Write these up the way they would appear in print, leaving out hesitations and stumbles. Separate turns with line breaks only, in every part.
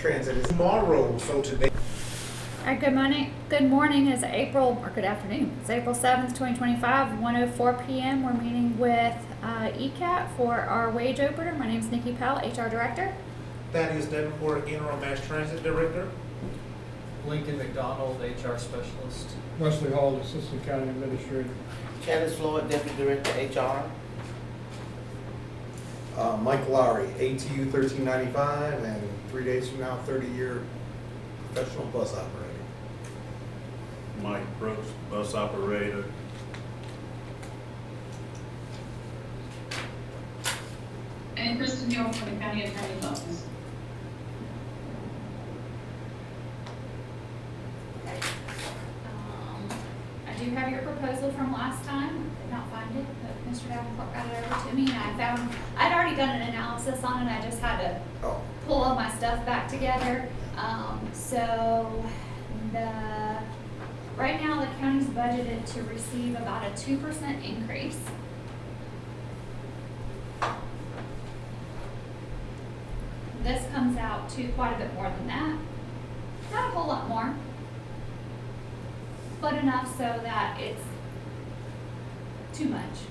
Transit is tomorrow, so today.
Good morning. Good morning. Is April or good afternoon? It's April 7th, 2025, 1:04 p.m. We're meeting with ECAT for our wage opener. My name is Nikki Powell, HR Director.
That is Davenport Interim Mass Transit Director.
Lincoln McDonald, HR Specialist.
Wesley Hall, Assistant County Administrator.
Candace Floyd, Deputy Director, HR.
Mike Lowry, ATU 1395, and 3 days from now, 30-year professional bus operator.
Mike Brooks, bus operator.
And Kristen Hill from the County Attorney's Office.
I do have your proposal from last time. I did not find it, but Mr. Davenport got it over to me, and I'd already done an analysis on it. I just had to
Oh,
pull all my stuff back together. So right now the county's budgeted to receive about a 2% increase. This comes out to quite a bit more than that. Not a whole lot more, but enough so that it's too much.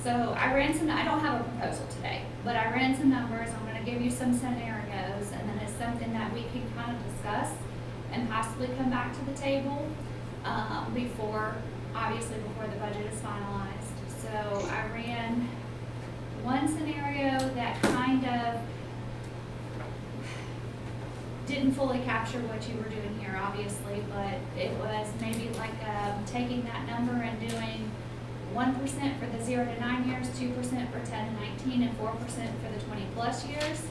So I don't have a proposal today, but I ran some numbers. I'm gonna give you some scenarios, and then it's something that we can kind of discuss and possibly come back to the table, before the budget is finalized. So I ran one scenario that kind of didn't fully capture what you were doing here, obviously, but it was maybe like, taking that number and doing 1% for the 0 to 9 years, 2% for 10 to 19, and 4% for the 20 plus years.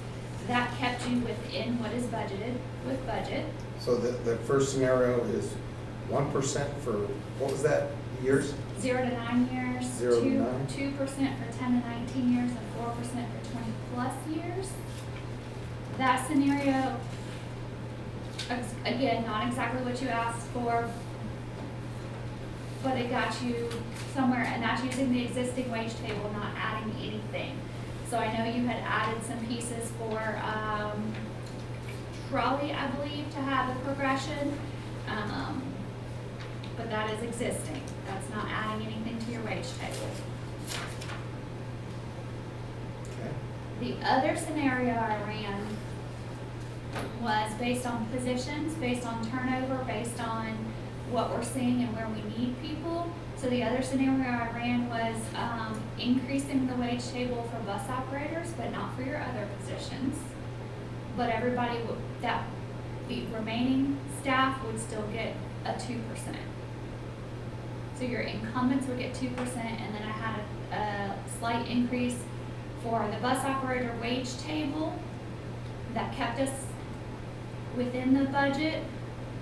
That kept you within what is budgeted with budget.
so the first scenario is 1% for, what was that, years?
0 to 9 years,
0 to 9.
2% for 10 to 19 years, and 4% for 20 plus years. That scenario, again, not exactly what you asked for, but it got you somewhere, and that's using the existing wage table, not adding anything. So I know you had added some pieces for trolley, I believe, to have a progression, but that is existing. That's not adding anything to your wage table.
Okay.
The other scenario I ran was based on positions, based on turnover, based on what we're seeing and where we need people. So the other scenario I ran was increasing the wage table for bus operators, but not for your other positions. But everybody the remaining staff would still get a 2%. So your incumbents would get 2%, and then I had a slight increase for the bus operator wage table that kept us within the budget.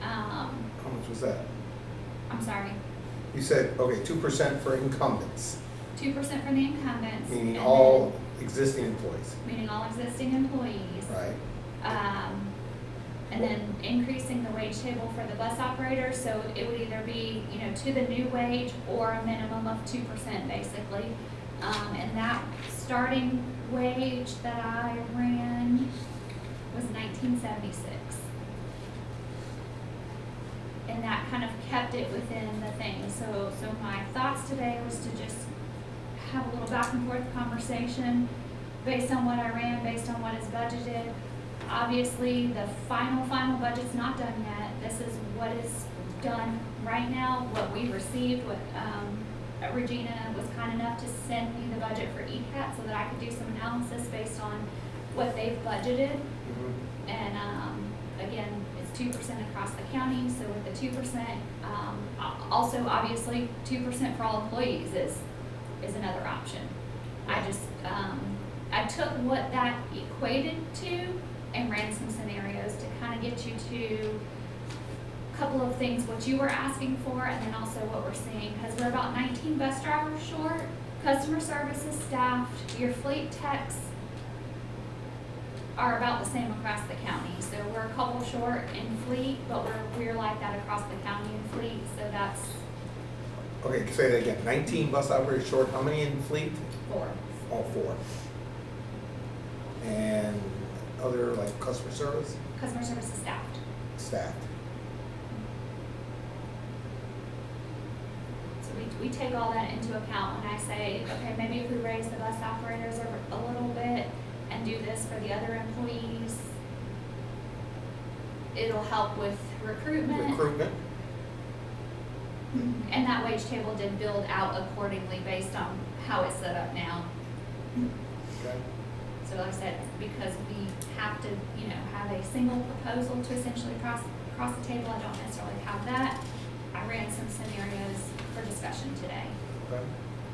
How much was that?
I'm sorry,
You said, okay, 2% for incumbents,
2% for the incumbents.
meaning
and
all existing employees,
then- Meaning all existing employees.
right?
And then increasing the wage table for the bus operator, so it would either be, to the new wage or a minimum of 2% basically. And that starting wage that I ran was $19.76. And that kind of kept it within the thing. So my thoughts today was to just have a little back and forth conversation based on what I ran, based on what is budgeted. Obviously, the final budget's not done yet. This is what is done right now, what we received, what Regina was kind enough to send me the budget for ECAT so that I could do some analysis based on what they've budgeted.
Mhm.
And again, it's 2% across the county, so with the 2%, also obviously 2% for all employees is another option. I just, I took what that equated to and ran some scenarios to kind of get you to a couple of things, what you were asking for, and then also what we're seeing, because we're about 19 bus drivers short, customer services staffed, your fleet techs are about the same across the county. So we're a couple short in fleet, but we're like that across the county in fleet, so that's
Okay, say that again, 19 bus operators short, how many in fleet?
4.
All 4. And other, like customer service,
Customer service is staffed.
staff?
So we take all that into account when I say, okay, maybe if we raise the bus operators a little bit and do this for the other employees, it'll help with recruitment.
Recruitment?
And that wage table did build out accordingly based on how it's set up now.
Okay.
So like I said, because we have to, have a single proposal to essentially cross the table, I don't necessarily have that. I ran some scenarios for discussion today.
Okay.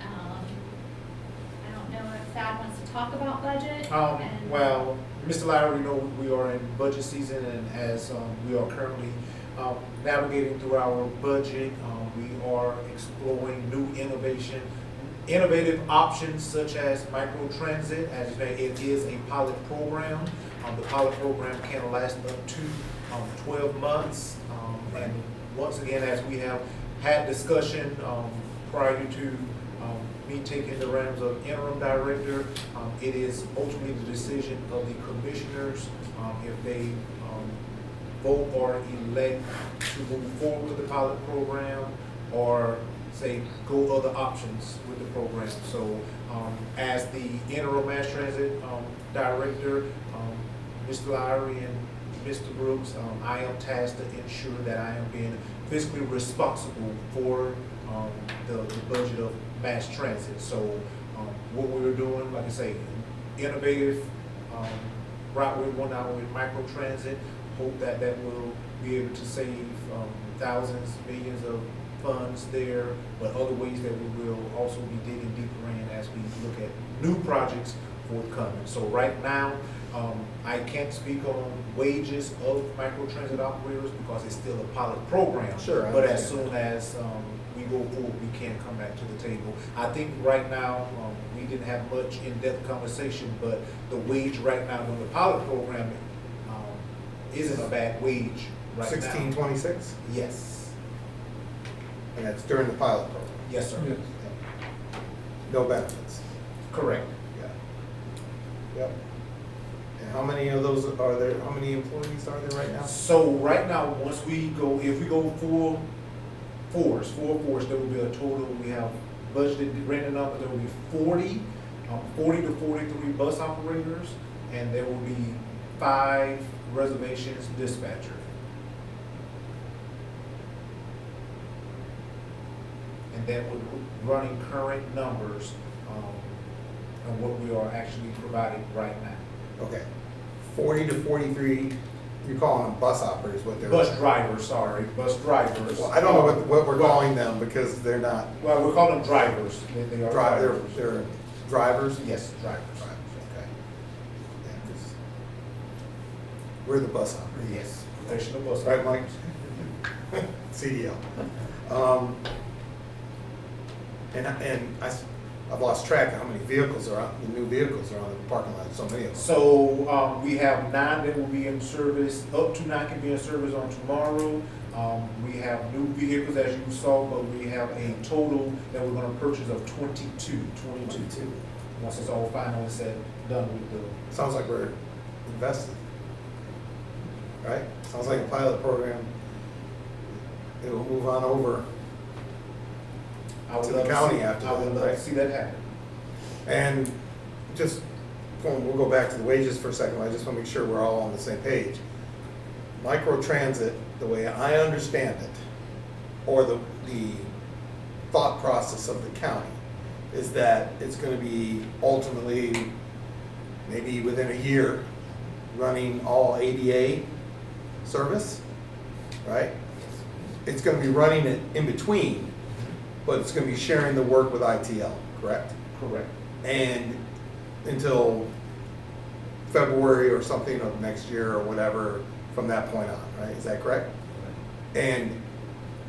I don't know if Thad wants to talk about budget. and-
Well, Mr. Lowry, we are in budget season, and as we are currently navigating through our budget, we are exploring new innovative options such as microtransit. As you know, it is a pilot program. The pilot program can last up to 12 months. And once again, as we have had discussion prior to me taking the realms of interim director, it is ultimately the decision of the commissioners if they vote or elect to move forward with the pilot program or say go other options with the program. So as the interim mass transit director, Mr. Lowry and Mr. Brooks, I am tasked to ensure that I am being fiscally responsible for the budget of mass transit. So what we were doing, like I say, innovative route we're going out with microtransit. Hope that will be able to save thousands, millions of funds there, but other ways that we will also be digging deeper in as we look at new projects forthcoming. So right now, I can't speak on wages of microtransit operators because it's still a pilot program.
Sure, I
But as
understand.
soon as we go forward, we can come back to the table. I think right now, we didn't have much in-depth conversation, but the wage right now on the pilot program isn't a bad wage right now.
1626,
Yes,
and that's during the pilot program.
yes, sir.
Yes.
No benefits.
Correct.
Yeah. Yep. And how many of those are there, how many employees are there right now?
So right now, if we go full force, there will be a total, we have budgeted, random number, there will be 40 to 43 bus operators, and there will be 5 reservations dispatcher. And that would running current numbers on what we are actually providing right now.
Okay. 40 to 43, you're calling them bus operators, what they're.
Bus drivers, sorry, bus drivers.
Well, I don't know what we're calling them because they're not,
Well, we're calling them drivers. They are drivers.
they're drivers?
Yes, drivers.
Okay. Yeah, 'cause we're the bus operators.
Yes, professional bus.
Right, Mike? CDL. I've lost track of how many vehicles are on, the new vehicles are on the parking lot, so many of them.
So, we have 9 that will be in service, up to 9 can be in service on tomorrow. We have new vehicles as you saw, but we have a total that we're gonna purchase of 22. Once it's all finally said, done with the,
Sounds like we're invested. Right? Sounds like a pilot program. It will move on over.
I would
To the
love to
county
see-
after
I would
that,
love to
right?
see that happen.
And just, we'll go back to the wages for a second, I just want to make sure we're all on the same page. Microtransit, the way I understand it, or the thought process of the county, is that it's gonna be ultimately, maybe within a year, running all ADA service, right? It's gonna be running it in between, but it's gonna be sharing the work with ITL, correct?
Correct.
And until February or something of next year or whatever, from that point on, right? Is that correct? And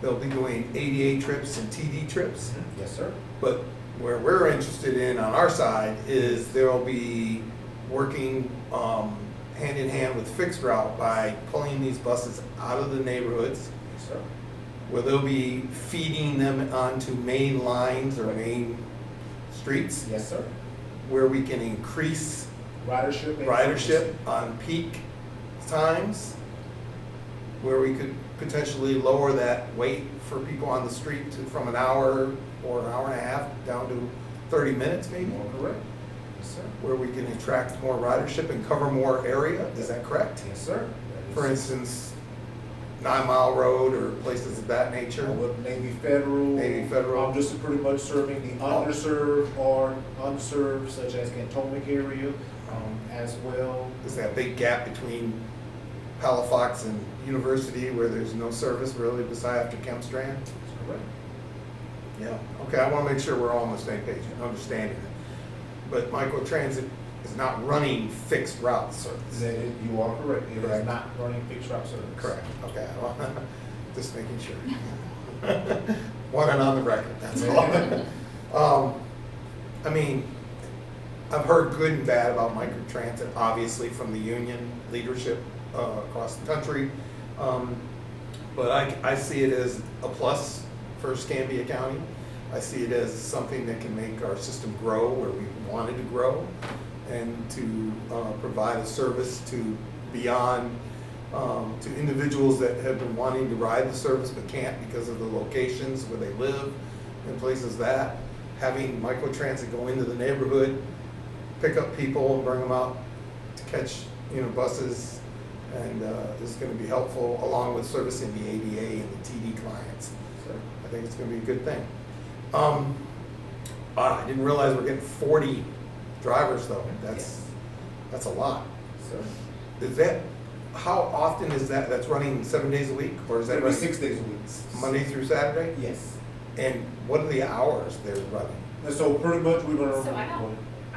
they'll be doing ADA trips and TD trips,
Yes, sir.
but where we're interested in on our side is they'll be working hand in hand with Fixed Route by pulling these buses out of the neighborhoods,
Yes, sir.
where they'll be feeding them onto main lines or main streets,
Yes, sir.
where we can increase
Ridership. and
ridership
frequency.
on peak times, where we could potentially lower that wait for people on the street from an hour or an hour and a half down to 30 minutes maybe,
More correct. Yes, sir.
where we can attract more ridership and cover more area, is that correct?
Yes, sir. That is-
For instance, 9 Mile Road or places of that nature?
With Navy Federal.
Navy Federal.
Just pretty much serving the underserved or unserved, such as Cantomic area, as well.
Is that big gap between Palafox and University where there's no service really besides after Kemp Strand?
That's correct.
Yeah, okay, I want to make sure we're all on the same page, understanding it. But microtransit is not running fixed route service.
You are correct. It is
Correct.
not running fixed route service.
Correct, okay, just making sure. Want it on the record, that's all. I mean, I've heard good and bad about microtransit, obviously from the union leadership across the country. But I see it as a plus for Escambia County. I see it as something that can make our system grow where we wanted to grow, and to provide a service to beyond, to individuals that have been wanting to ride the service but can't because of the locations where they live and places that. Having microtransit go into the neighborhood, pick up people and bring them out to catch, buses, and is going to be helpful along with servicing the ADA and the TD clients. So I think it's going to be a good thing. I didn't realize we're getting 40 drivers though. That's a lot.
Sir.
Is that, how often is that? That's running 7 days a week, or is that
Every
running
6 days a week.
Monday through Saturday?
Yes.
And what are the hours they're running?
And so pretty much we're gonna.
So I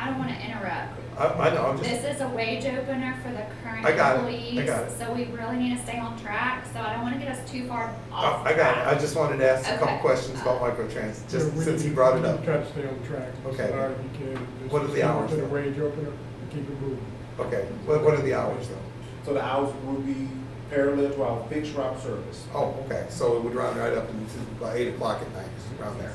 don't wanna interrupt.
I know, I'm just,
This is a wage opener for the current
I got it, I
employees.
got it.
So we really need to stay on track, so I don't wanna get us too far off
I got it. I
track.
just wanted to ask a couple
Okay.
questions about microtransit,
Yeah,
just
we
since
need-
he brought it
we
up.
need to Try to stay on track.
Okay.
As hard as you can. Just
What are the
stay
hours,
To the
though?
wage opener, and keep it moving.
Okay, what are the hours though?
So the hours will be parallel to our fixed route service.
Oh, okay, so it would run right up into about 8 o'clock at night, around there.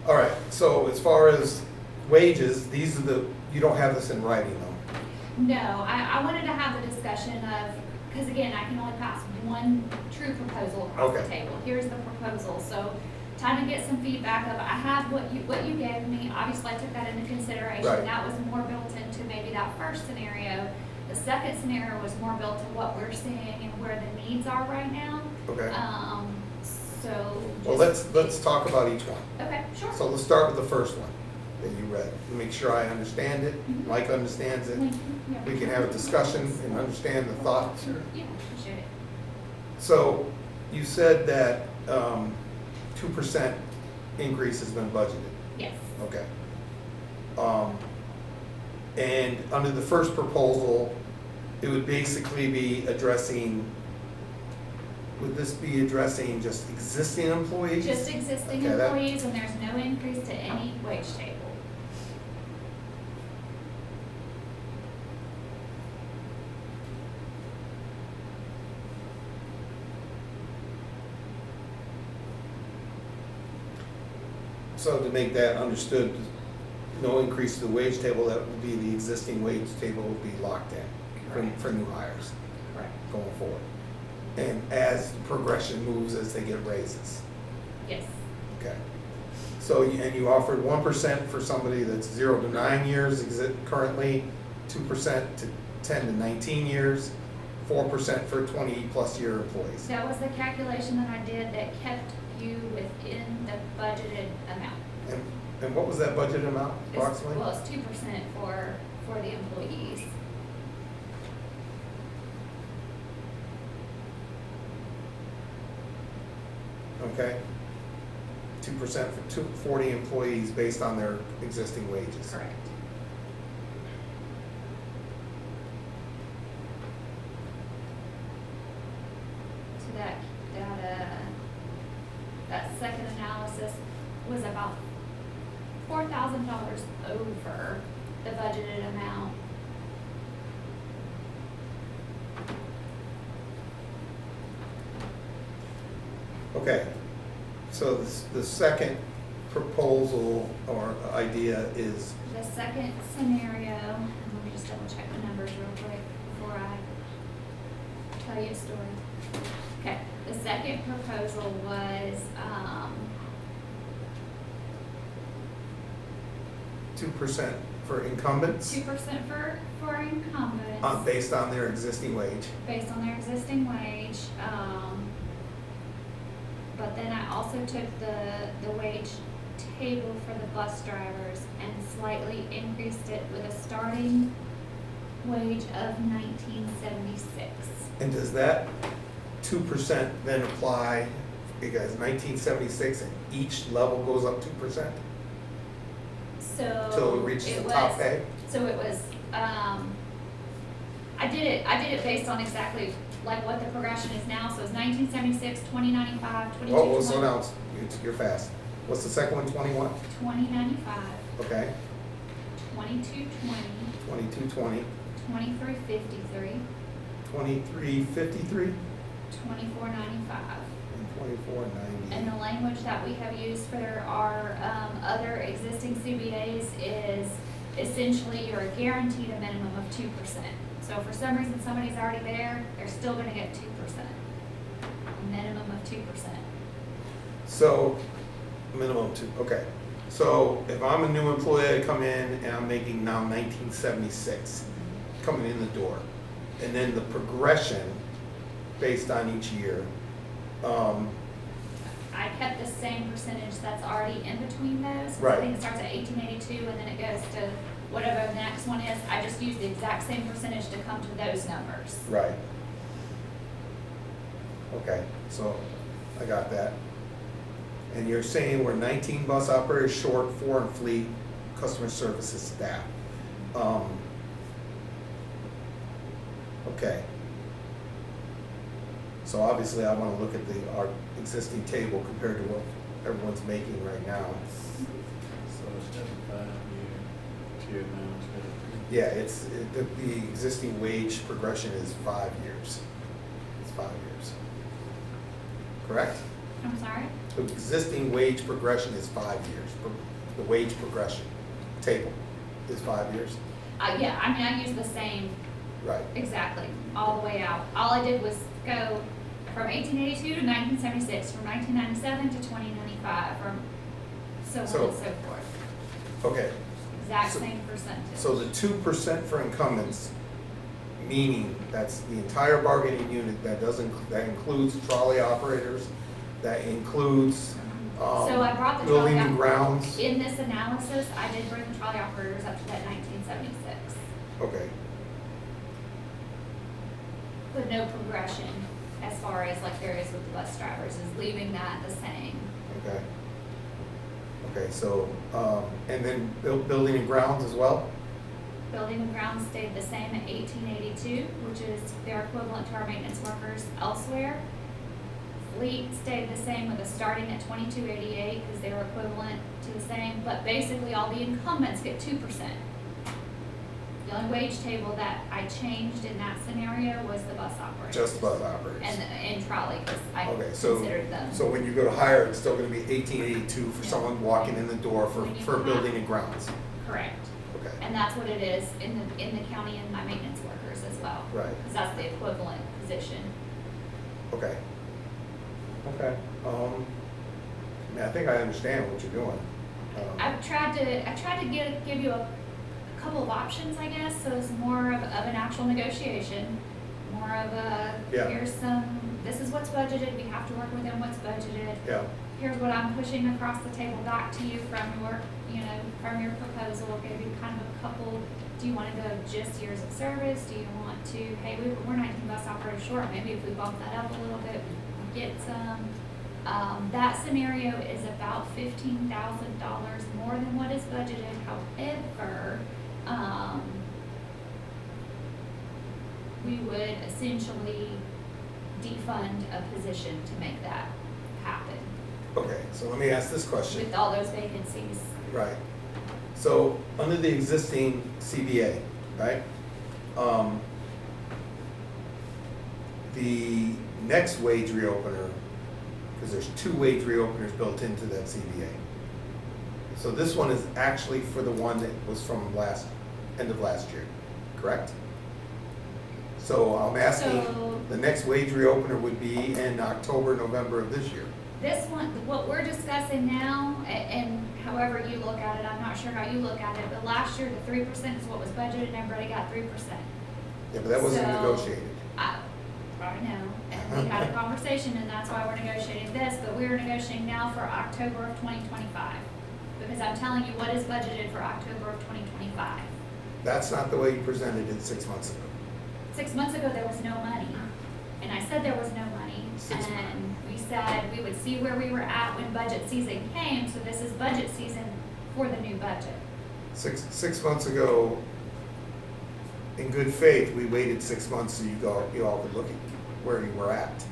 All right, so as far as wages, these are the, you don't have this in writing though?
No, I wanted to have the discussion of, because again, I can only pass one true proposal across the
Okay.
table. Here's the proposal, so trying to get some feedback of, I have what you gave me, obviously I took that into consideration.
Right.
That was more built into maybe that first scenario. The second scenario was more built to what we're seeing and where the needs are right now.
Okay,
So.
well,
just-
let's talk about each one.
Okay, sure.
So let's start with the first one that you read, make sure I understand it,
Mhm.
Mike understands it.
Yeah.
We can have a discussion and understand the thought.
Yeah, appreciate it.
So you said that 2% increase has been budgeted,
Yes.
okay. And under the first proposal, it would basically be addressing, would this be addressing just existing employees?
Just existing
Okay, that-
employees, and there's no increase to any wage table.
So to make that understood, no increase to the wage table, that would be the existing wage table would be locked in for new hires
Correct.
going forward. And as the progression moves, as they get raises,
Yes.
okay. So, and you offered 1% for somebody that's 0 to 9 years, currently 2% to 10 to 19 years, 4% for 20-plus year employees.
That was the calculation that I did that kept you within the budgeted amount.
And what was that budget amount
It's-
approximately?
Well, it's 2% for the employees.
Okay. 2% for 40 employees based on their existing wages.
Correct. So that second analysis was about $4,000 over the budgeted amount.
Okay, so the second proposal or idea is,
The second scenario, let me just double check the numbers real quick before I tell you a story. Okay, the second proposal was,
2% for incumbents,
2% for incumbents.
based on their existing wage.
Based on their existing wage, but then I also took the wage table for the bus drivers and slightly increased it with a starting wage of $19.76.
And does that 2% then apply, because 1976, and each level goes up 2%?
So.
Till it reaches the top pay?
So it was, I did it based on exactly like what the progression is now, so it's 1976, 2095, 2220.
Oh, well, slow down, you're fast. What's the second one, 21?
2095,
Okay,
2220,
2220,
2353,
2353,
2495.
and 2490.
And the language that we have used for our other existing CBAs is essentially you're guaranteed a minimum of 2%. So if for some reason somebody's already there, they're still gonna get 2%, a minimum of 2%.
So, minimum 2, okay. So if I'm a new employee, I come in and I'm making now 1976, coming in the door. And then the progression based on each year,
I kept the same percentage that's already in between those.
Right.
I think it starts at 1882 and then it goes to whatever the next one is. I just used the exact same percentage to come to those numbers.
right. Okay, so I got that. And you're saying we're 19 bus operators short, 4 in fleet, customer services staff. Okay. So obviously I wanna look at our existing table compared to what everyone's making right now.
So it's just a 5-year tier now.
Yeah, the existing wage progression is 5 years. It's 5 years. Correct?
I'm sorry?
The existing wage progression is 5 years. The wage progression table is 5 years?
Yeah, I mean, I used the same,
Right.
exactly, all the way out. All I did was go from 1882 to 1976, from 1997 to 2095, from so on
So-
and so forth.
Okay,
Exact
so-
same percentage.
so the 2% for incumbents, meaning that's the entire bargaining unit, that includes trolley operators, that includes,
So I brought the
building
trolley
and
op-
grounds.
In this analysis, I did bring the trolley operators up to that 1976,
Okay,
with no progression as far as like there is with the bus drivers, is leaving that the same.
okay. Okay, so, and then building and grounds as well?
Building and grounds stayed the same at 1882, which is their equivalent to our maintenance workers elsewhere. Fleet stayed the same with a starting at 2288 because they were equivalent to the same, but basically all the incumbents get 2%. The only wage table that I changed in that scenario was the bus operators.
Just bus operators?
And trolley, because I
Okay, so,
considered them.
so when you go to hire, it's still gonna be 1882 for someone walking in the door for building and grounds?
Correct.
Okay,
And that's what it is in the county and my maintenance workers as well.
right,
Because that's the equivalent position.
okay. Okay, I mean, I think I understand what you're doing.
I've tried to give you a couple of options, I guess, so it's more of an actual negotiation, more of a,
Yeah.
this is what's budgeted, we have to work within what's budgeted.
Yeah,
Here's what I'm pushing across the table back to you from your proposal, give you kind of a couple, do you wanna go just years of service, do you want to, hey, we're 19 bus operators short, maybe if we bump that up a little bit, we get some. That scenario is about $15,000 more than what is budgeted, however, we would essentially defund a position to make that happen
okay, so let me ask this question.
with all those vacancies.
Right. So, under the existing CBA, right? The next wage reopener, because there's 2 wage reopeners built into that CBA. So this one is actually for the one that was from end of last year. correct? So I'm asking,
So-
the next wage reopener would be in October, November of this year.
This one, what we're discussing now, and however you look at it, I'm not sure how you look at it, but last year, the 3% is what was budgeted, and everybody got 3%.
Yeah, but that wasn't
So-
negotiated.
I know, and we had a conversation, and that's why we're negotiating this, but we're negotiating now for October of 2025. Because I'm telling you what is budgeted for October of 2025.
That's not the way you presented it 6 months ago.
6 months ago, there was no money, and I said there was no money,
Six-
and we said we would see where we were at when budget season came, so this is budget season for the new budget.
Six months ago, in good faith, we waited 6 months so you all could look at where you were at.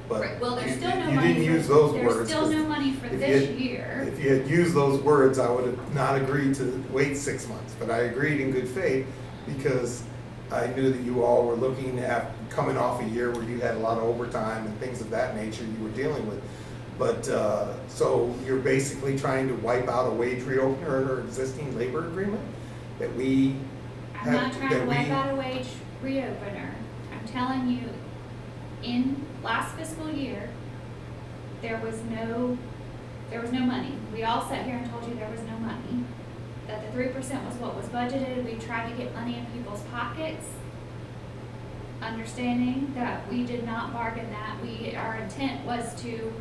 But
Right, well, there's
you-
still no
you
money
didn't
for-
use those
There's
words,
still
'cause
no money for
if you
this
had-
year.
If you had used those words, I would have not agreed to wait 6 months, but I agreed in good faith because I knew that you all were looking at coming off a year where you had a lot of overtime and things of that nature you were dealing with. But, so you're basically trying to wipe out a wage reopener in our existing labor agreement that we
I'm not
have,
trying to
that
wipe
we,
out a wage reopener. I'm telling you, in last fiscal year, there was no money. We all sat here and told you there was no money. That the 3% was what was budgeted. We tried to get money in people's pockets. Understanding that we did not bargain that. Our intent was to,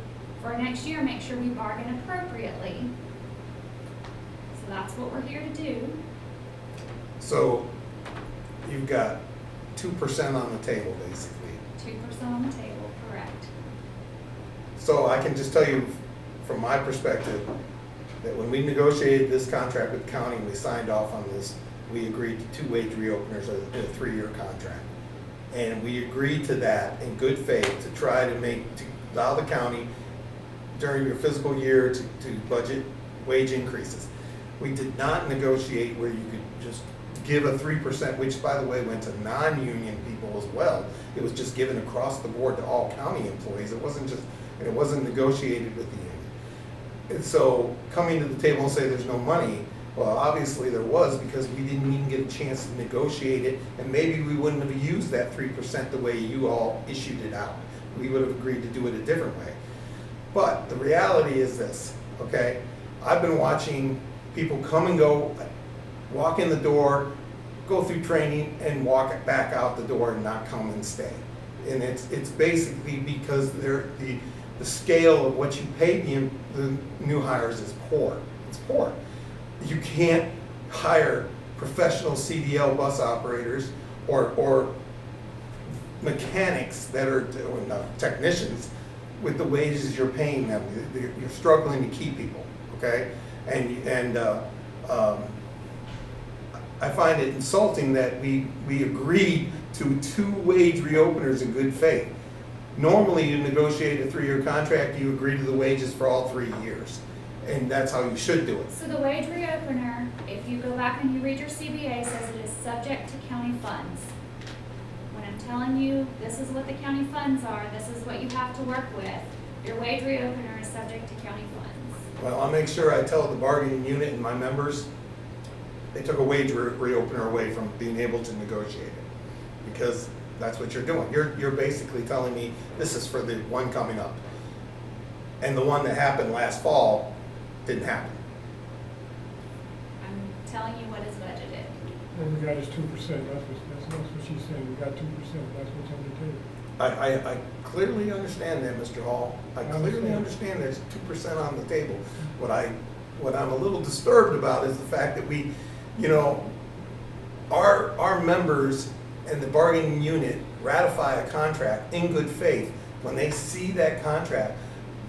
for next year, make sure we bargain appropriately. So that's what we're here to do.
so you've got 2% on the table, basically.
2% on the table, correct.
So I can just tell you from my perspective, that when we negotiated this contract with the county, and we signed off on this, we agreed to 2 wage reopeners in a 3-year contract. And we agreed to that in good faith to try to allow the county during your fiscal year to budget wage increases. We did not negotiate where you could just give a 3%, which by the way went to non-union people as well. It was just given across the board to all county employees. It wasn't negotiated with the union. And so coming to the table and say there's no money, well, obviously there was, because we didn't even get a chance to negotiate it, and maybe we wouldn't have used that 3% the way you all issued it out. We would have agreed to do it a different way. But the reality is this, okay? I've been watching people come and go, walk in the door, go through training, and walk back out the door and not come and stay. And it's basically because the scale of what you pay the new hires is poor. It's poor. You can't hire professional CDL bus operators or mechanics that are, or not, technicians with the wages you're paying them. You're struggling to keep people, okay? And I find it insulting that we agreed to 2 wage reopeners in good faith. Normally, you negotiate a 3-year contract, you agree to the wages for all 3 years, and that's how you should do it.
So the wage reopener, if you go back and you read your CBA, says it is subject to county funds. When I'm telling you, this is what the county funds are, this is what you have to work with, your wage reopener is subject to county funds.
Well, I'll make sure I tell the bargaining unit and my members, they took a wage reopener away from being able to negotiate it, because that's what you're doing. You're basically telling me this is for the one coming up. And the one that happened last fall didn't happen.
I'm telling you what is budgeted.
What we got is 2%, that's what she's saying, we got 2%, that's what's on the table.
I clearly understand that, Mr. Hall. I clearly understand there's 2% on the table. What I'm a little disturbed about is the fact that we, you know, our members and the bargaining unit ratify a contract in good faith. When they see that contract,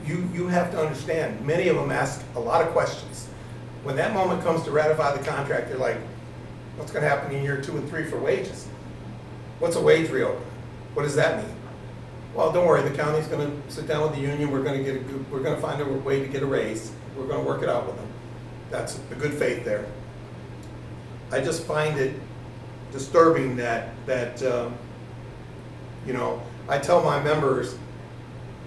you have to understand, many of them ask a lot of questions. When that moment comes to ratify the contract, they're like, what's gonna happen in year 2 and 3 for wages? What's a wage reopener? What does that mean? Well, don't worry, the county's gonna sit down with the union, we're gonna find a way to get a raise, we're gonna work it out with them. That's the good faith there. I just find it disturbing that you know, I tell my members,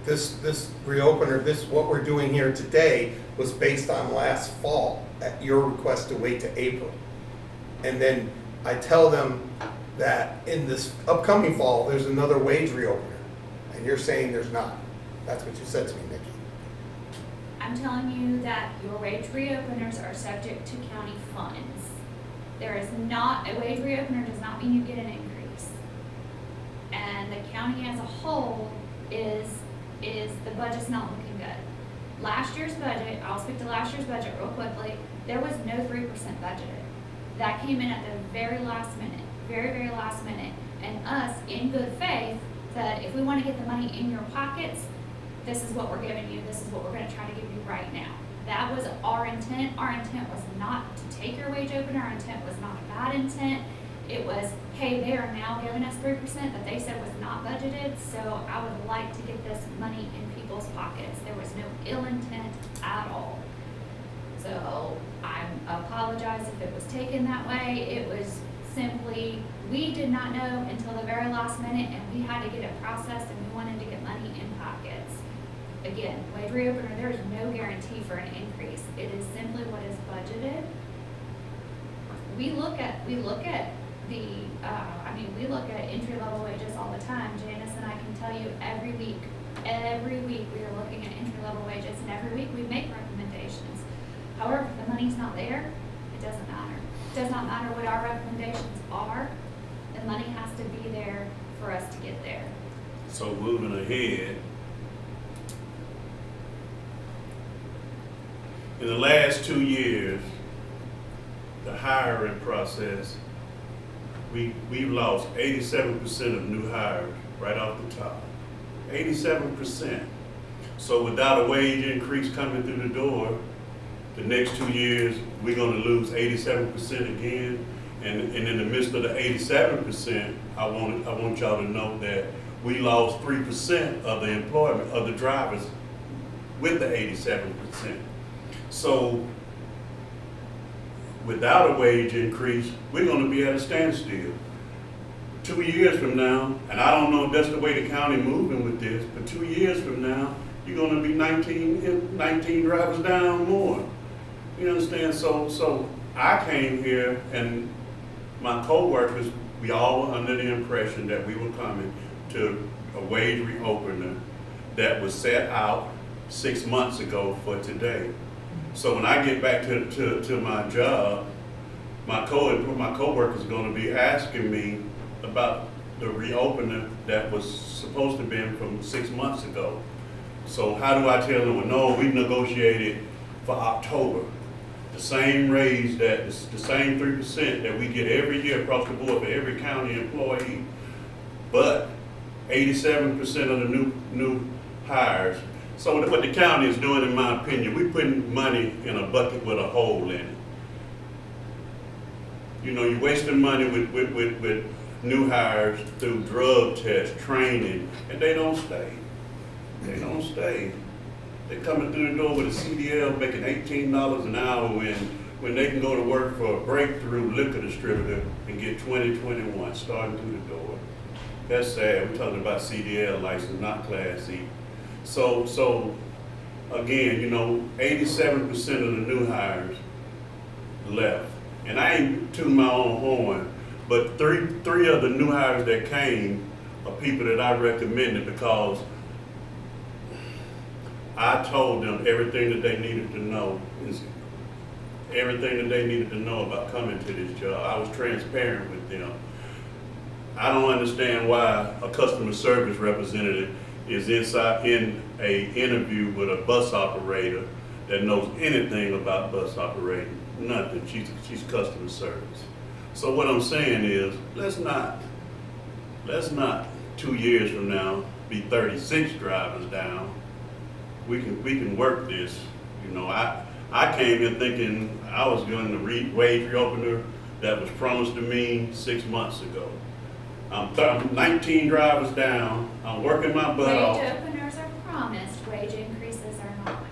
this reopener, what we're doing here today was based on last fall at your request to wait to April. And then I tell them that in this upcoming fall, there's another wage reopener, and you're saying there's not. That's what you said to me, Nikki.
I'm telling you that your wage reopeners are subject to county funds. There is not, a wage reopener does not mean you get an increase. And the county as a whole is the budget's not looking good. Last year's budget, I'll speak to last year's budget real quickly, there was no 3% budgeted. That came in at the very last minute, very, very last minute. And us, in good faith, said, if we want to get the money in your pockets, this is what we're giving you, this is what we're gonna try to give you right now. That was our intent. Our intent was not to take your wage opener, our intent was not a bad intent. It was, hey, they are now giving us 3% that they said was not budgeted, so I would like to get this money in people's pockets. There was no ill intent at all. So I apologize if it was taken that way. It was simply, we did not know until the very last minute, and we had to get it processed, and we wanted to get money in pockets. Again, wage reopener, there is no guarantee for an increase. It is simply what is budgeted. We look at the, we look at entry-level wages all the time. Janice and I can tell you every week we are looking at entry-level wages, and every week we make recommendations. However, if the money's not there, it doesn't matter. It does not matter what our recommendations are. The money has to be there for us to get there.
So moving ahead, in the last 2 years, the hiring process, we've lost 87% of new hires right off the top. 87%. So without a wage increase coming through the door, the next 2 years, we're gonna lose 87% again. And in the midst of the 87%, I want y'all to know that we lost 3% of the employment of the drivers with the 87%. So without a wage increase, we're gonna be at a standstill. 2 years from now, and I don't know if that's the way the county moving with this, but 2 years from now, you're gonna be 19 drivers down more. You understand? So I came here and my co-workers, we all were under the impression that we were coming to a wage reopener that was set out 6 months ago for today. So when I get back to my job, my co-workers are gonna be asking me about the reopener that was supposed to be from 6 months ago. So how do I tell them, well, no, we negotiated for October. The same raise the same 3% that we get every year across the board for every county employee. But 87% of the new hires. So what the county is doing, in my opinion, we're putting money in a bucket with a hole in it. You know, you're wasting money with new hires through drug tests, training, and they don't stay. They don't stay. They're coming through the door with a CDL making $18 an hour when they can go to work for a breakthrough liquor distributor and get 2021 starting through the door. That's sad. We're talking about CDL license, not Class E. So again, you know, 87% of the new hires left. And I ain't tooting my own horn, but three of the new hires that came are people that I recommended because I told them everything that they needed to know, everything that they needed to know about coming to this job. I was transparent with them. I don't understand why a customer service representative is in a interview with a bus operator that knows anything about bus operating. Nothing. She's customer service. So what I'm saying is, let's not 2 years from now be 36 drivers down. We can work this. You know, I came in thinking I was going to wage reopener that was promised to me 6 months ago. I'm 19 drivers down. I'm working my butt off.
Wage openers are promised, wage increases are not.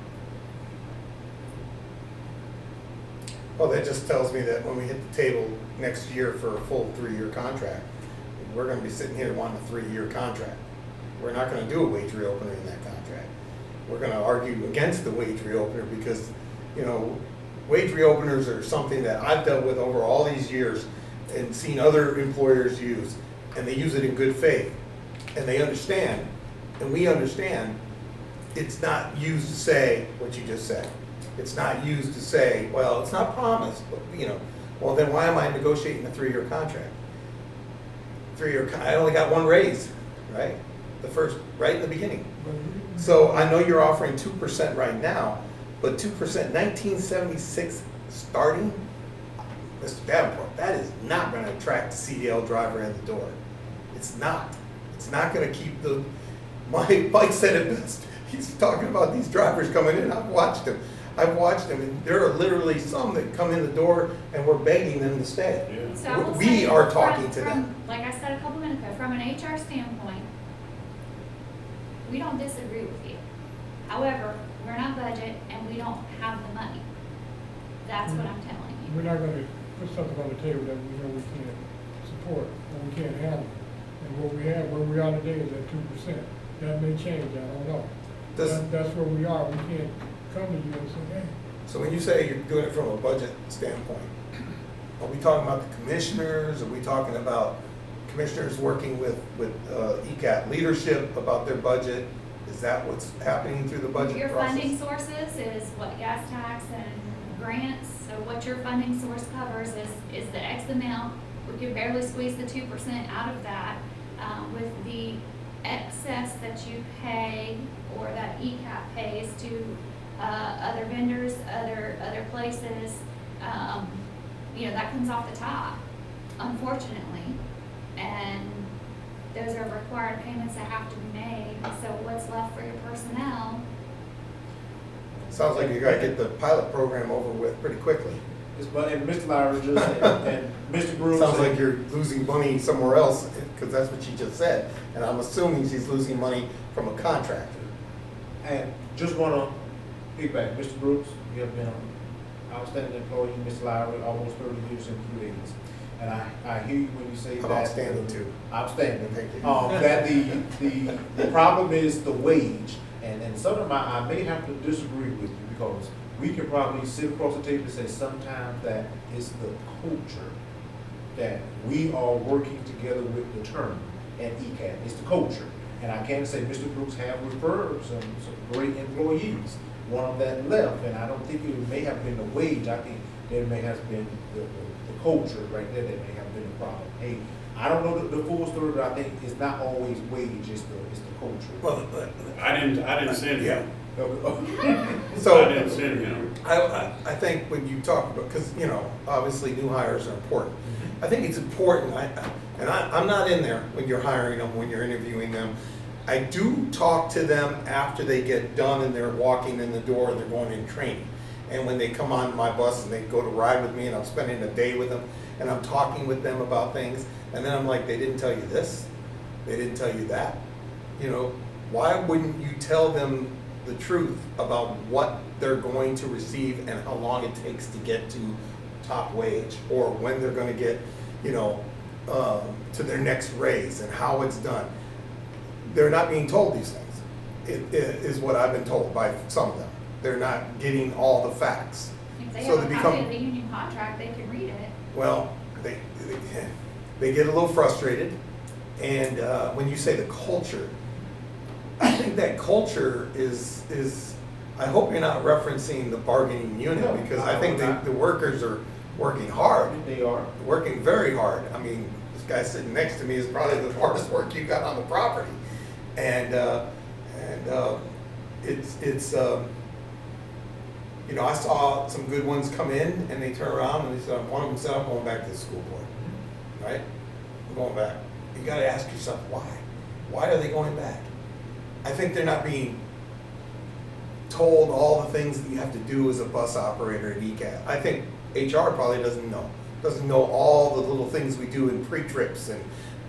Well, that just tells me that when we hit the table next year for a full 3-year contract, we're gonna be sitting here wanting a 3-year contract. We're not gonna do a wage reopener in that contract. We're gonna argue against the wage reopener because, you know, wage reopeners are something that I've dealt with over all these years and seen other employers use, and they use it in good faith, and they understand, and we understand, it's not used to say what you just said. It's not used to say, well, it's not promised, but, you know, well, then why am I negotiating a 3-year contract? I only got one raise, right? The first, right in the beginning. So I know you're offering 2% right now, but 2%, 1976 starting, Mr. Davenport, that is not gonna attract the CDL driver in the door. It's not. It's not gonna keep Mike said it best. He's talking about these drivers coming in. I've watched them, and there are literally some that come in the door and we're begging them to stay.
Yeah.
So I will
We
say
are talking to
from-
them.
Like I said a couple minutes ago, from an HR standpoint, we don't disagree with you. However, we're not budget and we don't have the money. That's what I'm telling you.
We're not gonna put something on the table that we know we can't support, or we can't handle. And what we have, where we are today is at 2%. That may change, I don't know. That's where we are. We can't come to you and say, hey,
So when you say you're doing it from a budget standpoint, are we talking about the commissioners? Are we talking about commissioners working with ECAT leadership about their budget? Is that what's happening through the budget
Your
process?
funding sources is what, gas tax and grants, so what your funding source covers is the X amount. We can barely squeeze the 2% out of that, with the excess that you pay or that ECAP pays to, other vendors, other places, you know, that comes off the top, unfortunately. And those are required payments that have to be made, so what's left for your personnel?
Sounds like you gotta get the pilot program over with pretty quickly.
And Mr. Lowry just, and Mr. Brooks.
Sounds like you're losing money somewhere else, because that's what she just said. And I'm assuming she's losing money from a contractor.
And just wanna piggyback, Mr. Brooks, you have been an outstanding employee, Mr. Lowry, almost 30 years in QAs. And I hear you when you say that.
I'm outstanding too.
Outstanding.
Thank you.
That the problem is the wage, and some of I may have to disagree with you, because we can probably sit across the table and say sometimes that it's the culture that we are working together with the term and ECAT. It's the culture. And I can say Mr. Brooks have referred some great employees. One of that left, and I don't think it may have been the wage. I think there may have been the culture right there that may have been the problem. Hey, I don't know the full story, but I think it's not always wage, it's the culture.
Well,
I didn't send him.
so.
I didn't send him.
I think when you talk about, because, you know, obviously new hires are important. I think it's important, I'm not in there when you're hiring them, when you're interviewing them. I do talk to them after they get done and they're walking in the door and they're going in training. And when they come on my bus and they go to ride with me and I'm spending a day with them and I'm talking with them about things, and then I'm like, they didn't tell you this, they didn't tell you that. You know, why wouldn't you tell them the truth about what they're going to receive and how long it takes to get to top wage, or when they're gonna get, you know, to their next raise and how it's done? They're not being told these things. It is what I've been told by some of them. They're not getting all the facts.
If they
So
have
they
a copy
become-
of the union contract, they can read it.
Well, they get a little frustrated, and when you say the culture, I think that culture is, I hope you're not referencing the bargaining unit,
No,
because I think
I'm not.
the workers are working hard,
They are.
working very hard. I mean, this guy sitting next to me is probably the hardest work you got on the property. And it's you know, I saw some good ones come in and they turn around and they said, one of them said, I'm going back to the school board, right? I'm going back. You gotta ask yourself, why? Why are they going back? I think they're not being told all the things that you have to do as a bus operator at ECAT. I think HR probably doesn't know all the little things we do in pre-trips and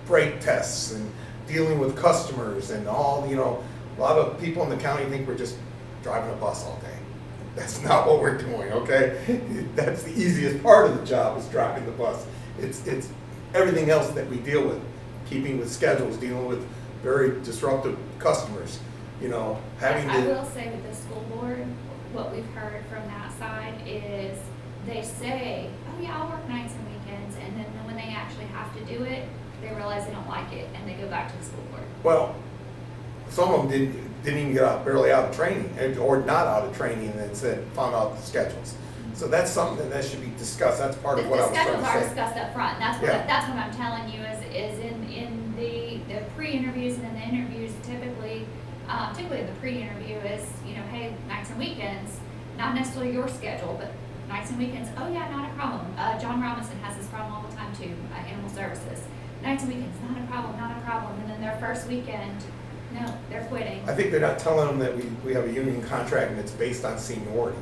brake tests and dealing with customers and all, you know, a lot of people in the county think we're just driving a bus all day. That's not what we're doing, okay? That's the easiest part of the job, is driving the bus. It's everything else that we deal with, keeping with schedules, dealing with very disruptive customers, you know, having
I
to.
will say with the school board, what we've heard from that side is they say, oh yeah, I'll work nights and weekends, and then when when they actually have to do it, they realize they don't like it and they go back to the school board.
Well, some of them didn't even get out, barely out of training, or not out of training, and found out the schedules. So that's something that should be discussed, that's part of what I was trying
The schedules are
to say.
discussed up front, and that's what,
Yeah.
that's what I'm telling you is in the pre-interviews and in the interviews, typically the pre-interview is, hey, nights and weekends, not necessarily your schedule, but nights and weekends, oh yeah, not a problem. John Robinson has this problem all the time too, Animal Services. Nights and weekends, not a problem, not a problem, and then their first weekend, no, they're quitting.
I think they're not telling them that we have a union contract and it's based on seniority.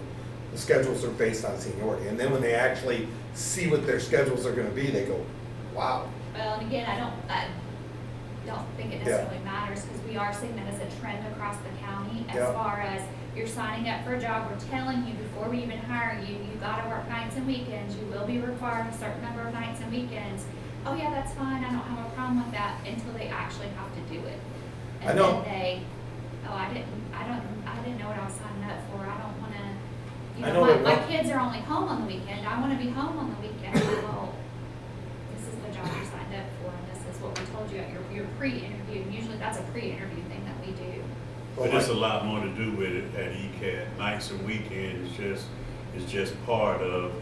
The schedules are based on seniority, and then when they actually see what their schedules are gonna be, they go, wow.
Well, and again, I don't think it necessarily matters, because we are seeing that as a trend across the county, as
Yeah.
far as you're signing up for a job, we're telling you before we even hire you, you gotta work nights and weekends, you will be required a certain number of nights and weekends. Oh yeah, that's fine, I don't have a problem with that, until they actually have to do it.
I
And
know.
then they, I didn't know what I was signing up for, I don't wanna,
I know that
my
one-
kids are only home on the weekend, I wanna be home on the weekend. Well, this is the job you signed up for, and this is what we told you at your pre-interview, and usually that's a pre-interview thing that we do.
But it's a lot more to do with it at ECAT. Nights and weekends is just part of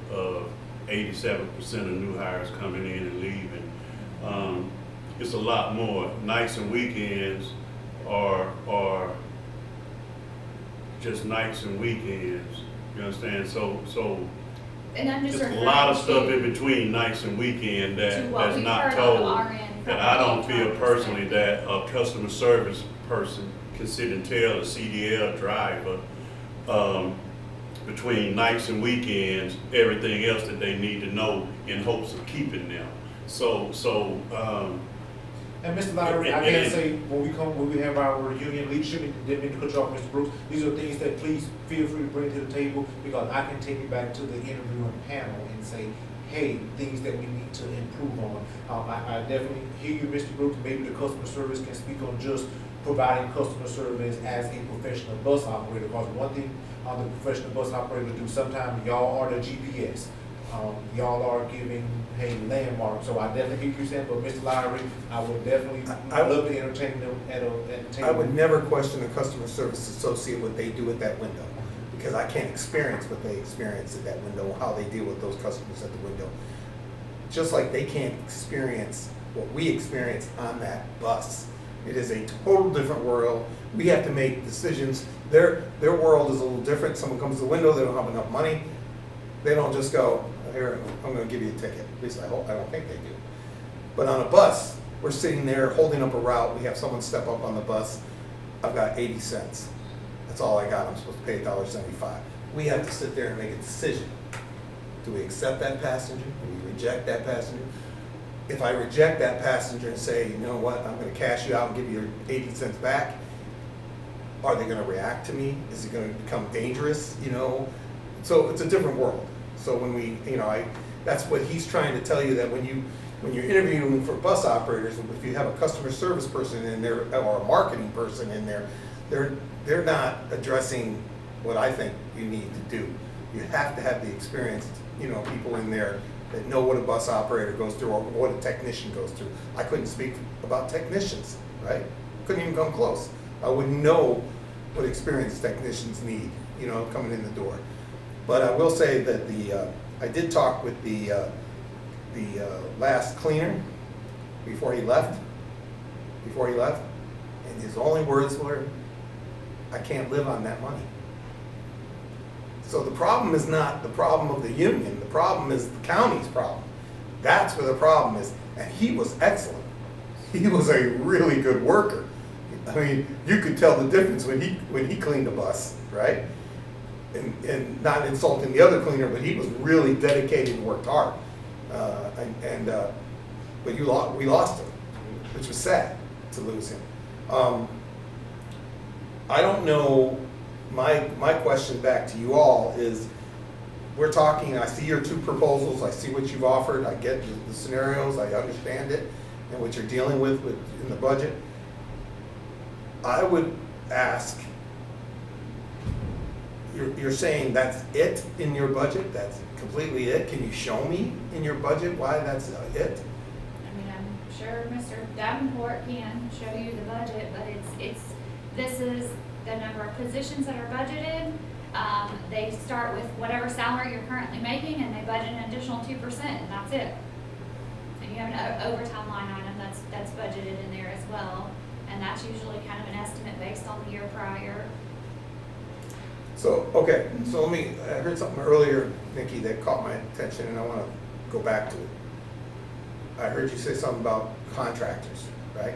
87% of new hires coming in and leaving. It's a lot more. Nights and weekends are just nights and weekends. You understand? So
And I'm just
just a
referring
lot of stuff
to-
in between nights and weekend
to
that's
what we've
not
heard on
told.
our end
That
from
I
an
don't
HR
feel personally
perspective.
that a customer service person can sit and tell a CDL driver, between nights and weekends, everything else that they need to know in hopes of keeping them.
And Mr. Lowry, I
And-
can
and-
say, when we have our union leadership, and didn't mean to cut you off, Mr. Brooks, these are things that please feel free to bring to the table, because I can take it back to the interviewing panel and say, hey, things that we need to improve on. I definitely hear you, Mr. Brooks, maybe the customer service can speak on just providing customer service as a professional bus operator, because one thing the professional bus operator do, sometimes y'all are the GPS. Y'all are giving, hey, landmarks, so I definitely hear you saying, but Mr. Lowry, I would definitely
I-
love to entertain them at the table.
I would never question a customer service associate what they do at that window, because I can't experience what they experience at that window, how they deal with those customers at the window. Just like they can't experience what we experience on that bus. It is a total different world. We have to make decisions. Their world is a little different. Someone comes to the window, they don't have enough money. They don't just go, here, I'm gonna give you a ticket. At least I don't think they do. But on a bus, we're sitting there holding up a route. We have someone step up on the bus. I've got 80 cents. That's all I got. I'm supposed to pay $1.75. We have to sit there and make a decision. Do we accept that passenger? Do we reject that passenger? If I reject that passenger and say, you know what, I'm gonna cash you out and give you your 80 cents back, are they gonna react to me? Is it gonna become dangerous, So it's a different world. So when we, that's what he's trying to tell you, that when you're interviewing for bus operators, if you have a customer service person in there or a marketing person in there, they're not addressing what I think you need to do. You have to have the experienced, people in there that know what a bus operator goes through or what a technician goes through. I couldn't speak about technicians, right? Couldn't even come close. I wouldn't know what experienced technicians need, coming in the door. But I will say that I did talk with the last cleaner before he left, and his only words were, I can't live on that money. So the problem is not the problem of the union, the problem is the county's problem. That's where the problem is, and he was excellent. He was a really good worker. I mean, you could tell the difference when he cleaned a bus, right? And not insulting the other cleaner, but he was really dedicated and worked hard. But we lost him, which was sad to lose him. I don't know. My question back to you all is, we're talking, I see your two proposals, I see what you've offered, I get the scenarios, I understand it, and what you're dealing with in the budget. I would ask, you're saying that's it in your budget? That's completely it? Can you show me in your budget why that's it?
I mean, I'm sure Mr. Davenport can show you the budget, but this is the number of positions that are budgeted. They start with whatever salary you're currently making and they budget an additional 2% and that's it. And you have an overtime line item that's budgeted in there as well. And that's usually kind of an estimate based on the year prior.
So, okay, so I heard something earlier, Nikki, that caught my attention and I wanna go back to it. I heard you say something about contractors, right?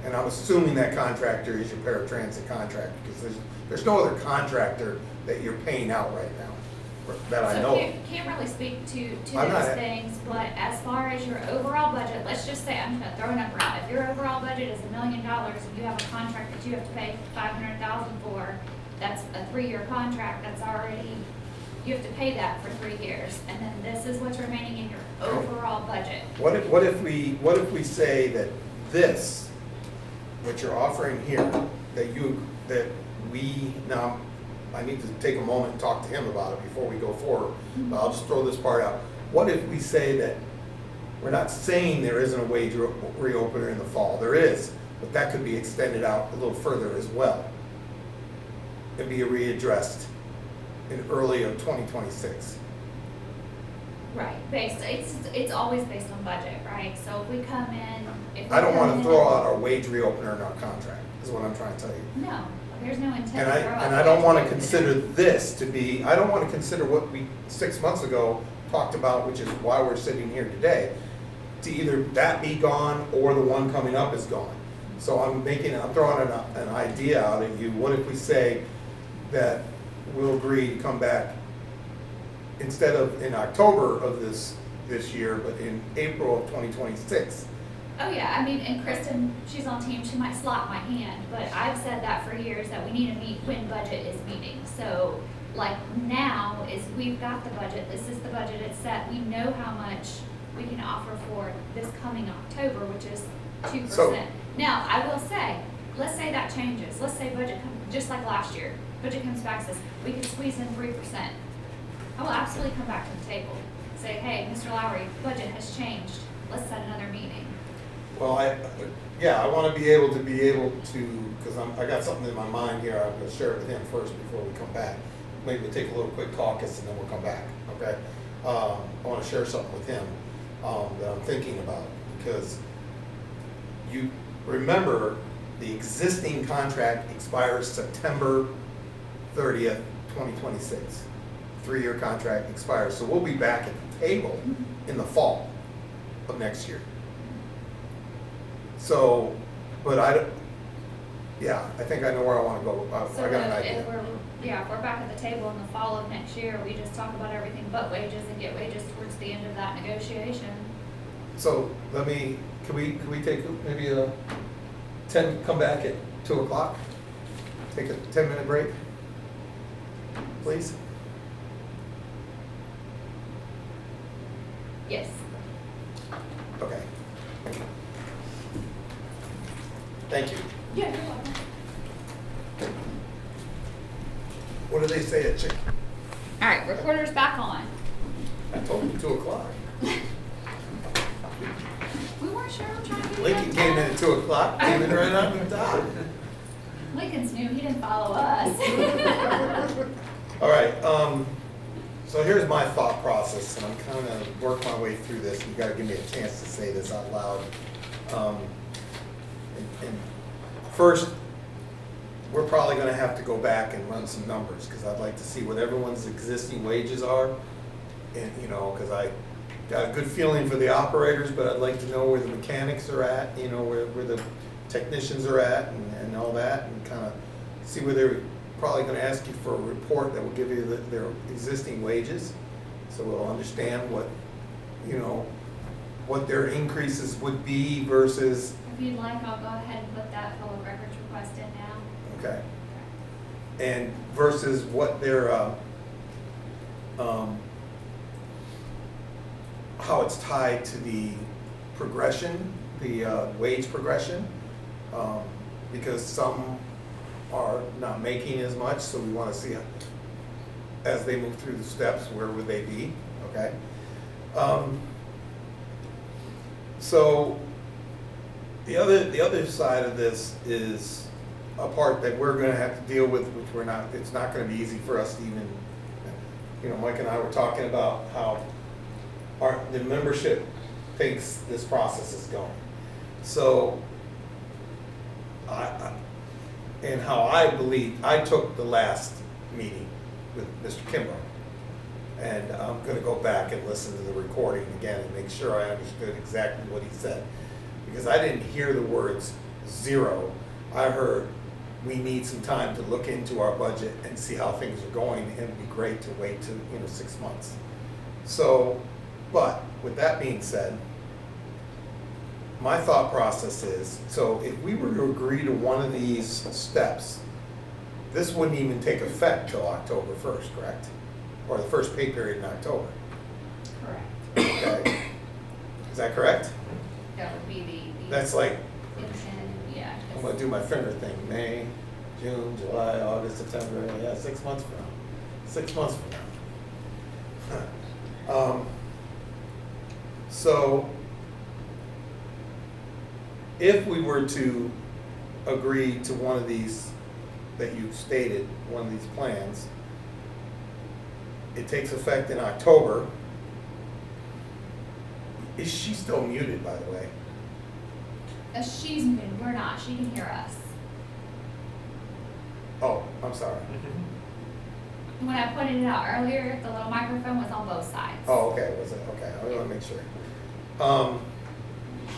And I'm assuming that contractor is your paratransit contractor, because there's no other contractor that you're paying out right now, that I know.
So can't really speak to
I'm
those
not-
things, but as far as your overall budget, let's just say, I'm just gonna throw a number out. If your overall budget is $1 million and you have a contract that you have to pay $500,000 for, that's a 3-year contract, that's already, you have to pay that for 3 years. And then this is what's remaining in your overall budget.
What if we say that this, what you're offering here, that we, now, I need to take a moment and talk to him about it before we go forward, but I'll just throw this part out. What if we say that, we're not saying there isn't a wage reopener in the fall, there is, but that could be extended out a little further as well, and be readdressed in early of 2026.
Right, it's always based on budget, right? So if we come in,
I don't want to throw out our wage reopener in our contract, is what I'm trying to tell you.
No, there's no intent to
And
throw out.
I don't want to
budget.
consider this to be, I don't want to consider what we 6 months ago talked about, which is why we're sitting here today, to either that be gone or the one coming up is gone. So I'm throwing an idea out at you. What if we say that we'll agree to come back instead of in October of this year, but in April of 2026?
Oh, yeah, I mean, and Kristen, she's on team, she might slap my hand, but I've said that for years, that we need to meet when budget is meeting. So, like, now is, we've got the budget, this is the budget, it's set, we know how much we can offer for this coming October, which is 2%.
So-
Now, I will say, let's say that changes, let's say budget comes, just like last year, budget comes back, says, we can squeeze in 3%. I will absolutely come back to the table, say, hey, Mr. Lowry, budget has changed, let's set another meeting.
Well, I want to be able to, because I got something in my mind here, I'm going to share it with him first before we come back. Maybe we'll take a little quick caucus and then we'll come back, okay? I want to share something with him that I'm thinking about, because you remember the existing contract expires September 30th, 2026. 3-year contract expires, so we'll be back at the table in the fall of next year. So, but I think I know where I want to go.
So
I got an
if
idea.
if we're back at the table in the fall of next year, we just talk about everything but wages and get wages towards the end of that negotiation.
So can we take maybe come back at 2 o'clock? Take a 10-minute break, please?
Yes.
Okay. Thank you.
Yeah, you're welcome.
What do they say at Chick?
All right, recorder's back on.
I told you 2 o'clock.
We weren't sure, I'm trying to get it
Lincoln
at
came in
10.
at 2 o'clock, came in right on the dot.
Lincoln's new, he didn't follow us.
All right, so here's my thought process, and I'm kind of work my way through this. You gotta give me a chance to say this out loud. And first, we're probably gonna have to go back and run some numbers, because I'd like to see what everyone's existing wages are. And, because I got a good feeling for the operators, but I'd like to know where the mechanics are at, where the technicians are at and all that, and kind of see where they're probably gonna ask you for a report that will give you their existing wages. So we'll understand what their increases would be versus,
If you'd like, I'll go ahead and put that public records request in now.
okay, and versus what their, how it's tied to the progression, the wage progression, because some are not making as much, so we want to see as they move through the steps, where would they be, okay? So, the other side of this is a part that we're gonna have to deal with, which it's not gonna be easy for us to even, you know, Mike and I were talking about how the membership thinks this process is going. So, and how I believe, I took the last meeting with Mr. Kimbrough. And I'm gonna go back and listen to the recording again and make sure I understood exactly what he said. Because I didn't hear the words zero. I heard, we need some time to look into our budget and see how things are going, and it'd be great to wait to, 6 months. So, but with that being said, my thought process is, so if we were to agree to one of these steps, this wouldn't even take effect till October 1st, correct? Or the first pay period in October,
Correct.
okay? Is that correct?
That would be the.
That's like,
Yeah.
I'm gonna do my finger thing, May, June, July, August, September, yeah, 6 months from now. 6 months from now. So, if we were to agree to one of these that you stated, one of these plans, it takes effect in October. Is she still muted, by the way?
She's muted, we're not, she can hear us.
Oh, I'm sorry.
When I pointed it out earlier, the little microphone was on both sides.
Oh, okay, was it? Okay, I want to make sure.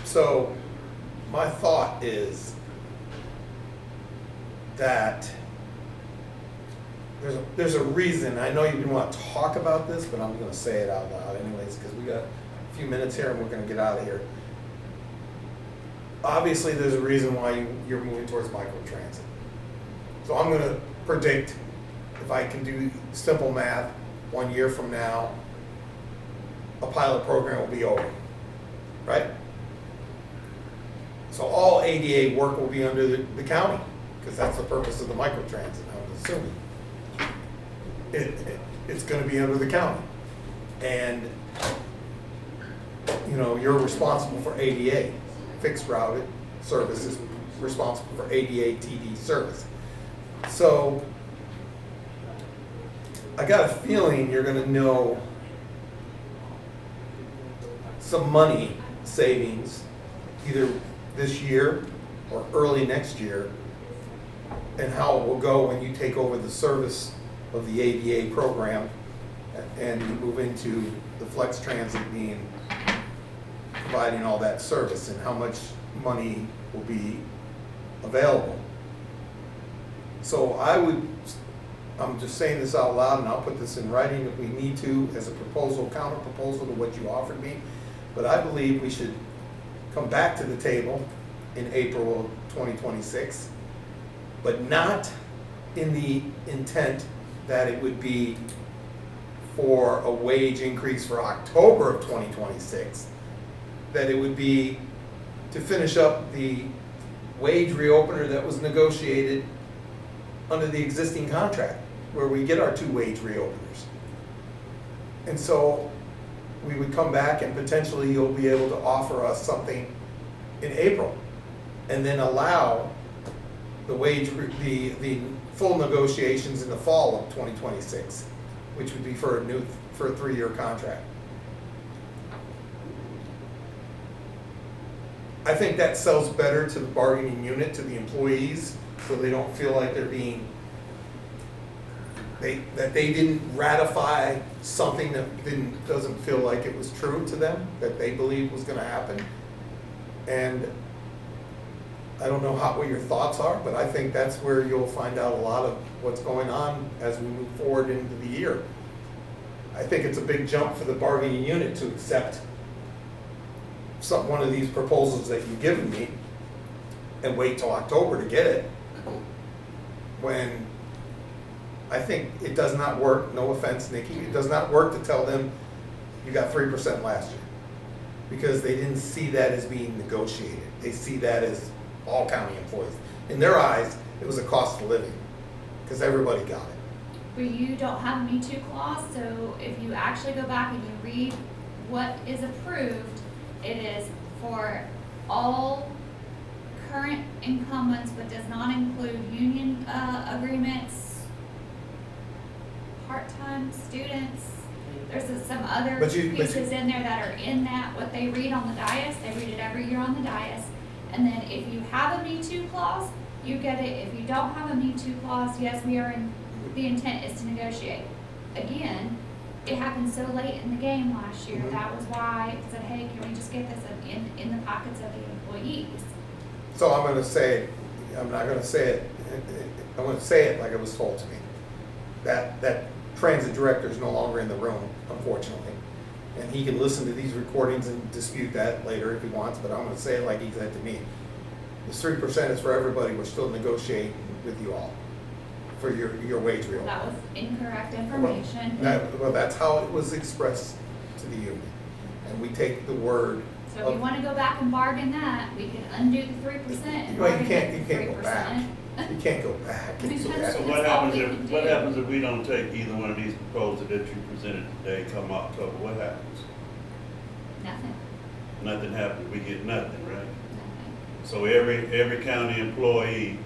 So, my thought is that there's a reason. I know you didn't want to talk about this, but I'm going to say it out loud anyways, because we got a few minutes here and we're going to get out of here. Obviously, there's a reason why you're moving towards microtransit. So I'm going to predict, if I can do simple math, 1 year from now, a pilot program will be over, right? So all ADA work will be under the county, because that's the purpose of the microtransit, I'm assuming. It's gonna be under the county. And, you're responsible for ADA, fixed routed services, responsible for ADA TD service. So, I got a feeling you're gonna know some money savings, either this year or early next year, and how it will go when you take over the service of the ADA program and you move into the Flex Transit being, providing all that service, and how much money will be available. So I'm just saying this out loud, and I'll put this in writing if we need to, as a proposal, counter proposal to what you offered me. But I believe we should come back to the table in April of 2026, but not in the intent that it would be for a wage increase for October of 2026, that it would be to finish up the wage reopener that was negotiated under the existing contract, where we get our 2 wage reopeners. And so we would come back and potentially you'll be able to offer us something in April, and then allow the the full negotiations in the fall of 2026, which would be for a 3-year contract. I think that sells better to the bargaining unit, to the employees, so they don't feel like they're being, that they didn't ratify something that doesn't feel like it was true to them, that they believed was gonna happen. And I don't know what your thoughts are, but I think that's where you'll find out a lot of what's going on as we move forward into the year. I think it's a big jump for the bargaining unit to accept one of these proposals that you've given me and wait till October to get it, when I think it does not work, no offense, Nikki, it does not work to tell them you got 3% last year, because they didn't see that as being negotiated. They see that as all county employees. In their eyes, it was a cost of living, because everybody got it.
but you don't have a Me Too clause, so if you actually go back and you read what is approved, it is for all current incumbents, but does not include union, agreements, part-time students. There's some other
But you-
pieces in there that are in that, what they read on the dais, they read it every year on the dais. And then if you have a Me Too clause, you get it. If you don't have a Me Too clause, yes, the intent is to negotiate. Again, it happened so late in the game last year,
Mhm.
that was why it said, hey, can we just get this in the pockets of the employees?
So I'm gonna say, I'm not gonna say it, I'm gonna say it like it was told to me. That transit director is no longer in the room, unfortunately. And he can listen to these recordings and dispute that later if he wants, but I'm gonna say it like he said to me. This 3% is for everybody, we're still negotiating with you all for your wage real.
That was incorrect information.
Well, that's how it was expressed to the union. And we take the word
So if you wanna go back and bargain that, we can undo the 3% and
Well, you
bargain
can't
the
go
3%.
back. You can't go back. It's-
Because-
So what happens if we don't take either one of these proposals that you presented today come October? What happens?
Nothing,
Nothing happens, we get nothing, right?
nothing.
So every county employee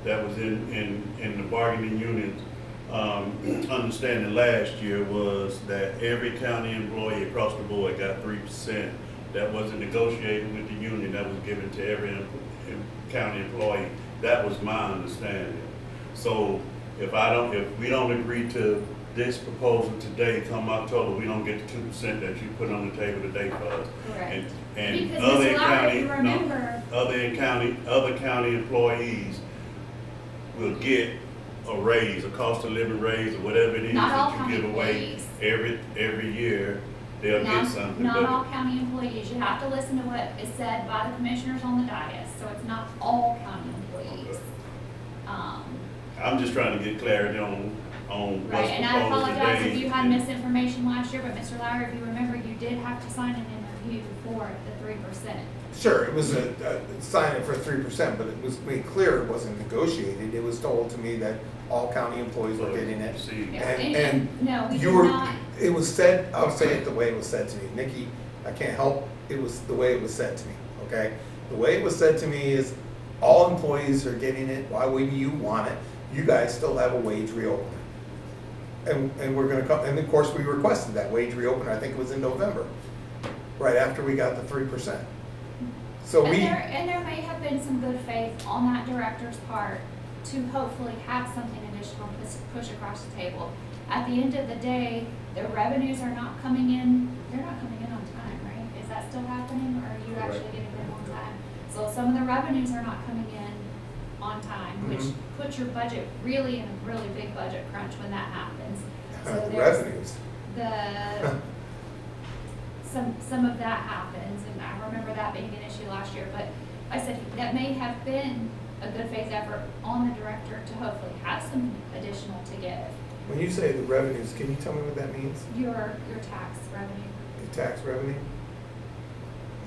that was in the bargaining unit, understanding last year was that every county employee across the board got 3%. That wasn't negotiated with the union, that was given to every county employee. That was my understanding. So if we don't agree to this proposal today, come October, we don't get the 2% that you put on the table today for us.
Correct.
And
Because
other
Mr. Lowry,
county,
you
no,
remember,
other county employees will get a raise, a cost of living raise, or whatever it is
Not all
that
county
you give away
employees.
every year, they'll get something.
not
but-
all county employees, you have to listen to what is said by the commissioners on the dais, so it's not all county employees.
I'm just trying to get clarity on what's
Right, and I
proposed today.
apologize if you had
and-
misinformation last year, but Mr. Lowry, if you remember, you did have to sign an interview for the 3%.
Sure, it was a sign it for 3%, but it was made clear it wasn't negotiated. It was told to me that all county employees were getting it.
See,
Yeah,
And
no, we
you
did
were,
not,
it was said, I'll say it the way it was said to me. Nikki, I can't help, it was the way it was said to me, okay? The way it was said to me is, all employees are getting it, why wouldn't you want it? You guys still have a wage reopener. And we're gonna come, and of course, we requested that wage reopener, I think it was in November, right after we got the 3%. So
and
we,
there may have been some good faith on that director's part to hopefully have something additional push across the table. At the end of the day, the revenues are not coming in, they're not coming in on time, right? Is that still happening, or are you
Correct.
actually getting them on time? So some of the revenues are not coming in on time, which
Mhm.
puts your budget really in a really big budget crunch when that happens. So
the
there's
revenues.
the, some of that happens, and I remember that being an issue last year, but I said that may have been a good faith effort on the director to hopefully have some additional to give.
When you say the revenues, can you tell me what that means?
Your tax revenue.
The tax revenue?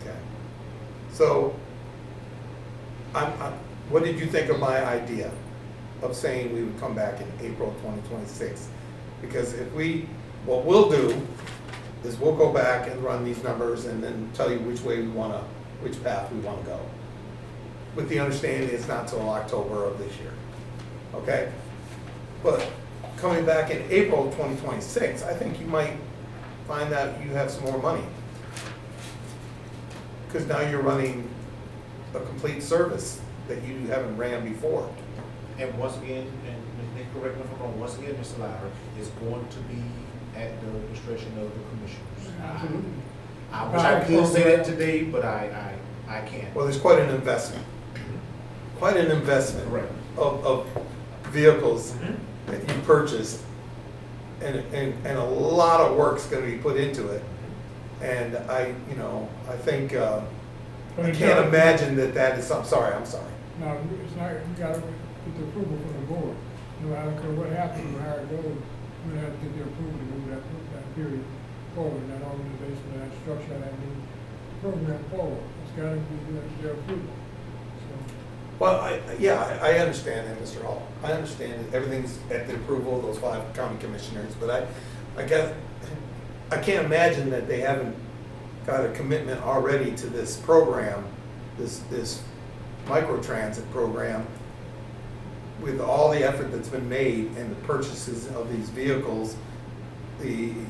Okay. So, what did you think of my idea of saying we would come back in April 2026? Because what we'll do is we'll go back and run these numbers and then tell you which path we wanna go. With the understanding it's not till October of this year, okay? But coming back in April 2026, I think you might find that you have some more money. Because now you're running a complete service that you haven't ran before.
And once again, and Nick, correct me if I'm wrong, once again, Mr. Lowry, is going to be at the discretion of the commissioners.
Absolutely.
I wish I could say that today, but I can't.
Well, there's quite an investment. Quite an investment
Correct.
of vehicles
Mhm.
that you purchased. And a lot of work's gonna be put into it. And I think, I can't imagine that is, I'm sorry.
No, it's not, you gotta get the approval from the board. No matter what happens, or how it goes, we have to get the approval to move that period forward, that organization, that structure, that new program forward. It's gotta be their approval. So,
Well, I understand that, Mr. Hall. I understand that everything's at the approval of those 5 county commissioners, but I can't imagine that they haven't got a commitment already to this program, this microtransit program, with all the effort that's been made and the purchases of these vehicles.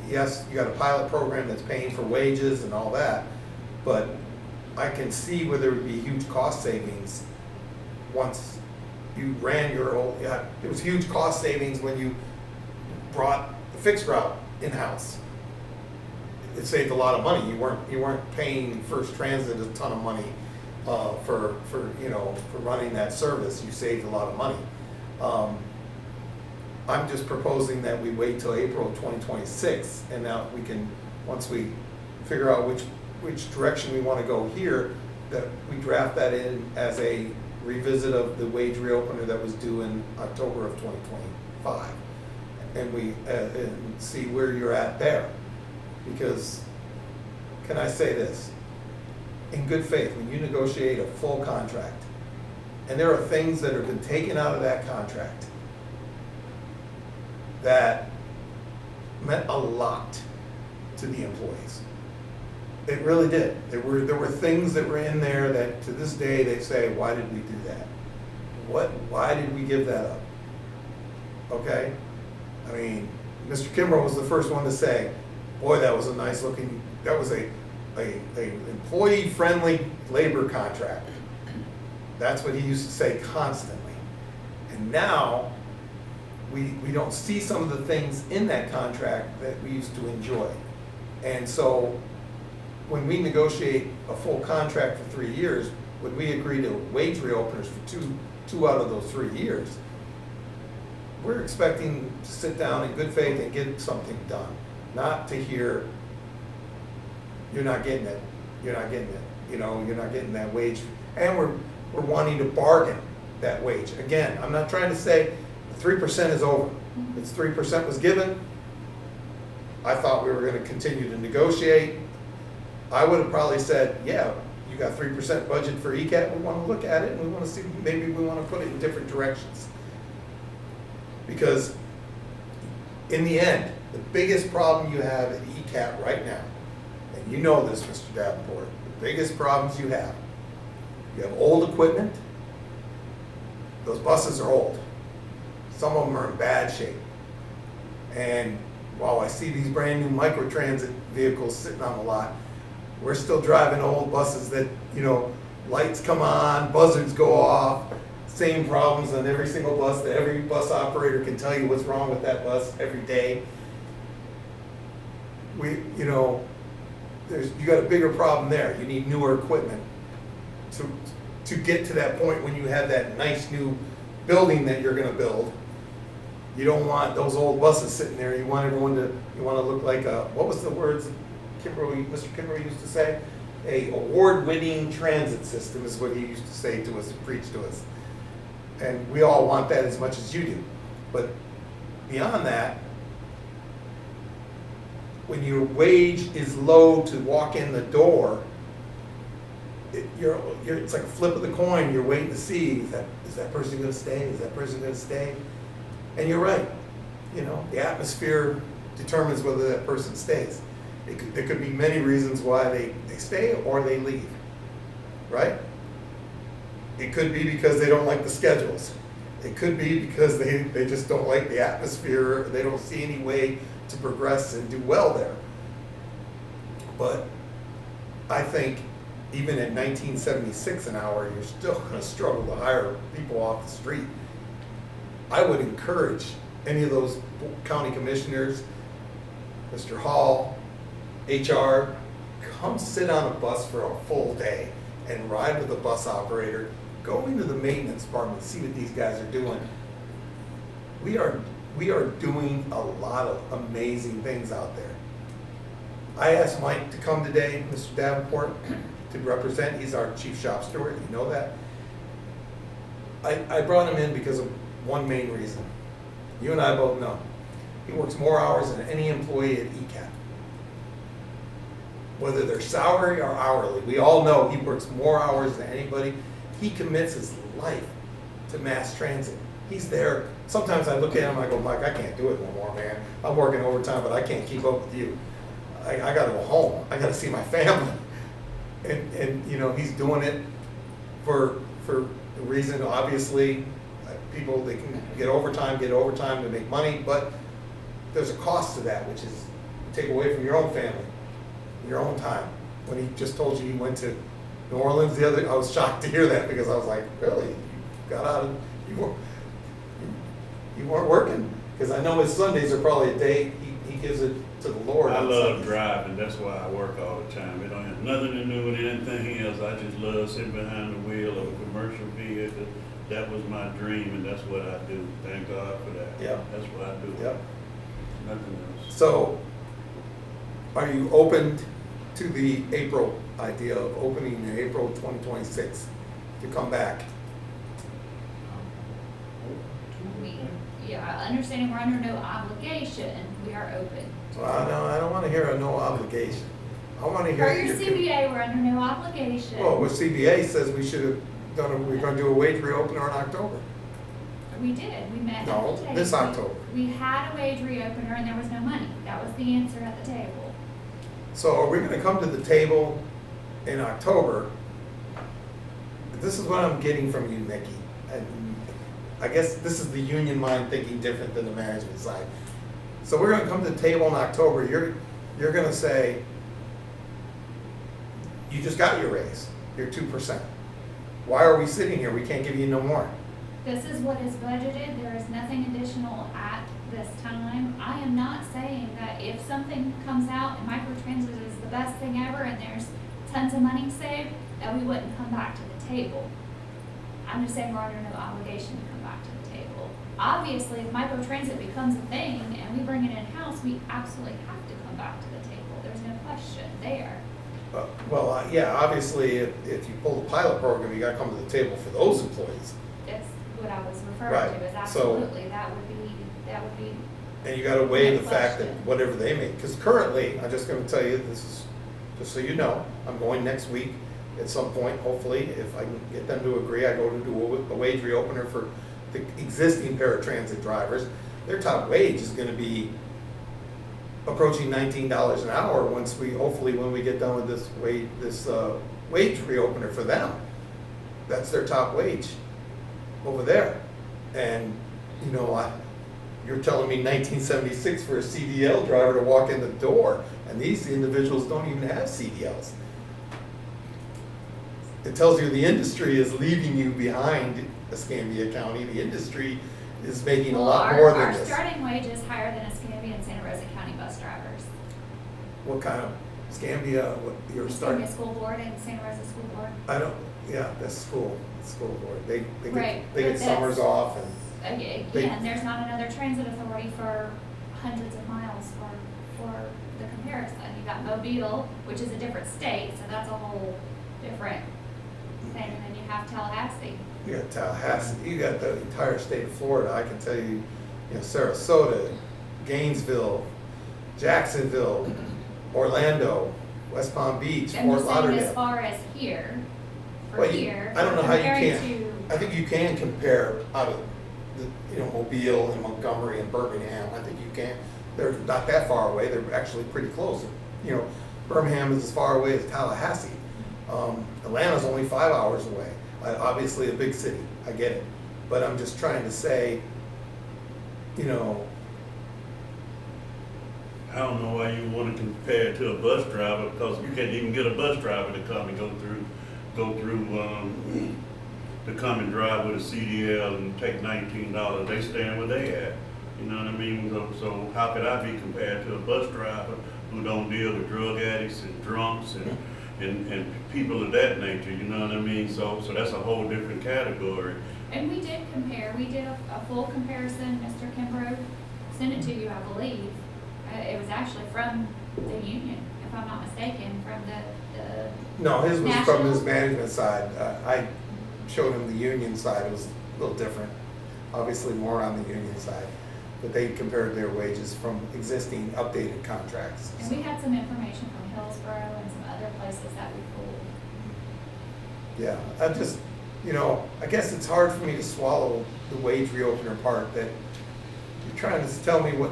Yes, you got a pilot program that's paying for wages and all that, but I can see where there would be huge cost savings once you ran your old, it was huge cost savings when you brought the fixed route in-house. It saved a lot of money. You weren't paying First Transit a ton of money for running that service. You saved a lot of money. I'm just proposing that we wait till April of 2026, and now we can, once we figure out which direction we want to go here, that we draft that in as a revisit of the wage reopener that was due in October of 2025, and we and see where you're at there. Because, can I say this? In good faith, when you negotiate a full contract, and there are things that have been taken out of that contract that meant a lot to the employees. It really did. There were things that were in there that to this day they say, why did we do that? Why did we give that up? Okay? I mean, Mr. Kimbrough was the first one to say, boy, that was a nice looking, that was a employee-friendly labor contract. That's what he used to say constantly. And now, we don't see some of the things in that contract that we used to enjoy. And so, when we negotiate a full contract for 3 years, when we agree to wage reopeners for two out of those 3 years, we're expecting to sit down in good faith and get something done. Not to hear, you're not getting it, you're not getting it, you're not getting that wage. And we're wanting to bargain that wage. Again, I'm not trying to say 3% is over. It's 3% was given. I thought we were going to continue to negotiate. I would have probably said, yeah, you got 3% budget for ECAT, we want to look at it and we want to see, maybe we want to put it in different directions. Because in the end, the biggest problem you have at ECAT right now, and you know this, Mr. Davenport, the biggest problems you have old equipment. Those buses are old. Some of them are in bad shape. And while I see these brand new microtransit vehicles sitting on the lot, we're still driving old buses that, lights come on, buzzards go off, same problems on every single bus, that every bus operator can tell you what's wrong with that bus every day. You got a bigger problem there. You need newer equipment to get to that point when you have that nice new building that you're gonna build. You don't want those old buses sitting there. You want to look like what was the words Mr. Kimbrough used to say? A award-winning transit system is what he used to say to us, preach to us. And we all want that as much as you do. But beyond that, when your wage is low to walk in the door, it's like a flip of the coin. You're waiting to see, is that person going to stay? Is that person going to stay? And you're right. The atmosphere determines whether that person stays. There could be many reasons why they stay or they leave, right? It could be because they don't like the schedules. It could be because they just don't like the atmosphere. They don't see any way to progress and do well there. But I think even at $19.76 an hour, you're still going to struggle to hire people off the street. I would encourage any of those county commissioners, Mr. Hall, HR, come sit on a bus for a full day and ride with a bus operator. Go into the maintenance department and see what these guys are doing. We are doing a lot of amazing things out there. I asked Mike to come today, Mr. Davenport, to represent. He's our chief shop steward. You know that. I brought him in because of one main reason. You and I both know. He works more hours than any employee at ECAT. Whether they're salary or hourly, we all know he works more hours than anybody. He commits his life to mass transit. He's there. Sometimes I look at him, I go, Mike, I can't do it no more, man. I'm working overtime, but I can't keep up with you. I gotta go home. I gotta see my family. And you know, he's doing it for the reason, obviously, people, they can get overtime to make money, but there's a cost to that, which is you take away from your own family, your own time. When he just told you he went to New Orleans I was shocked to hear that, because I was like, really? You got out of, you weren't working? Because I know his Sundays are probably a day, he gives it to the Lord.
I
on
love
Sundays.
driving, that's why I work all the time. It don't have nothing to do with anything else. I just love sitting behind the wheel of a commercial vehicle. That was my dream, and that's what I do. Thank God for that.
Yeah.
That's what I do.
Yep.
Nothing else.
So, are you open to the April idea of opening in April 2026 to come back?
Understanding we're under no obligation, we are open.
Well, no, I don't want to hear a no obligation. I want to hear.
Per your
your-
CBA, we're under no obligation.
Well, what CBA says we should have done, we're going to do a wage reopener in October.
We did, we met
No,
at the table.
this October.
We had a wage reopener and there was no money. That was the answer at the table.
So are we going to come to the table in October? This is what I'm getting from you, Nikki. And I guess this is the union mind thinking different than the management side. So we're going to come to the table in October. You're going to say, you just got your raise, your 2%. Why are we sitting here? We can't give you no more.
This is what is budgeted. There is nothing additional at this time. I am not saying that if something comes out and microtransit is the best thing ever and there's tons of money saved, that we wouldn't come back to the table. I'm just saying we're under no obligation to come back to the table. Obviously, if microtransit becomes a thing and we bring it in-house, we absolutely have to come back to the table. There's no question there.
Yeah, obviously, if you pull the pilot program, you got to come to the table for those employees.
That's what I was referring
Right.
to, is
So-
absolutely, that would be,
And you gotta weigh
No
the fact that
question.
whatever they make, because currently, I'm just gonna tell you, this is, just so you know, I'm going next week at some point, hopefully, if I can get them to agree, I go to do a wage reopener for the existing paratransit drivers. Their top wage is gonna be approaching $19 an hour once we, hopefully, when we get done with this wage reopener for them. That's their top wage over there. And, you know, you're telling me 1976 for a CDL driver to walk in the door, and these individuals don't even have CDLs. It tells you the industry is leaving you behind, Escambia County. The industry is making a
well,
lot more than
our
this.
starting wage is higher than Escambia and Santa Rosa County bus drivers.
What kind of, Escambia, what, you're starting?
Escambia School Board and Santa Rosa School Board.
I don't, yeah, that's school board. They
Right,
get, they get
but
summers
that's-
off and.
Again, there's not another transit authority for hundreds of miles for the comparison. You got Mobile, which is a different state, so that's a whole different thing, and then you have Tallahassee.
You got Tallahassee, you got the entire state of Florida. I can tell you, you know, Sarasota, Gainesville, Jacksonville, Orlando, West Palm Beach,
I'm
Fort
just saying as
Lauderdale.
far as here, for
Well,
here.
I don't know how you
compared
can.
to-
I think you can compare out of the, you know, Mobile and Montgomery and Birmingham. I think you can. They're not that far away. They're actually pretty close. You know, Birmingham is as far away as Tallahassee. Atlanta's only 5 hours away. Obviously a big city. I get it. But I'm just trying to say, you know,
I don't know why you want to compare it to a bus driver, because you can't even get a bus driver to come and go through, to come and drive with a CDL and take $19. They stand where they at. You know what I mean? So how could I be compared to a bus driver who don't deal with drug addicts and drunks and people of that nature? You know what I mean? So that's a whole different category.
And we did compare, we did a full comparison, Mr. Kimbrough sent it to you, I believe. It was actually from the union, if I'm not mistaken, from the
no, his was from
National?
his management side. I showed him the union side. It was a little different. Obviously more on the union side. But they compared their wages from existing updated contracts.
And we had some information from Hillsborough and some other places that we pulled.
Yeah, I just, you know, I guess it's hard for me to swallow the wage reopener part, that you're trying to tell me what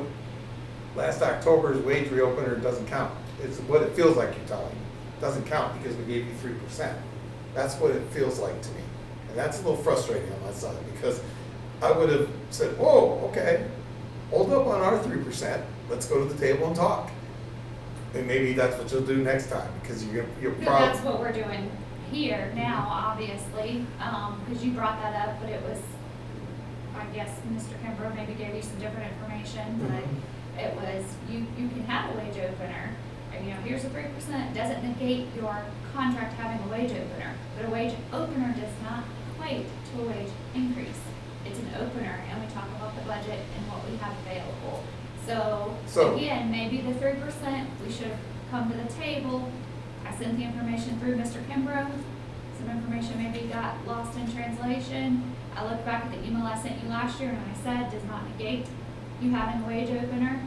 last October's wage reopener doesn't count. It's what it feels like you're telling me. It doesn't count because we gave you 3%. That's what it feels like to me. And that's a little frustrating on my side, because I would have said, whoa, okay, hold up on our 3%, let's go to the table and talk. And maybe that's what you'll do next time, because you're
Because
probably.
that's what we're doing here now, obviously, because you brought that up, but it was, I guess, Mr. Kimbrough maybe gave you some different information, but it was, you can have a wage opener, and, you know, here's a 3%, doesn't negate your contract having a wage opener, but a wage opener does not equate to a wage increase. It's an opener, and we talk about the budget and what we have available. So again, maybe the 3%, we should have come to the table. I sent the information through Mr. Kimbrough. Some information maybe got lost in translation. I looked back at the email I sent you last year, and I said, does not negate you having a wage opener.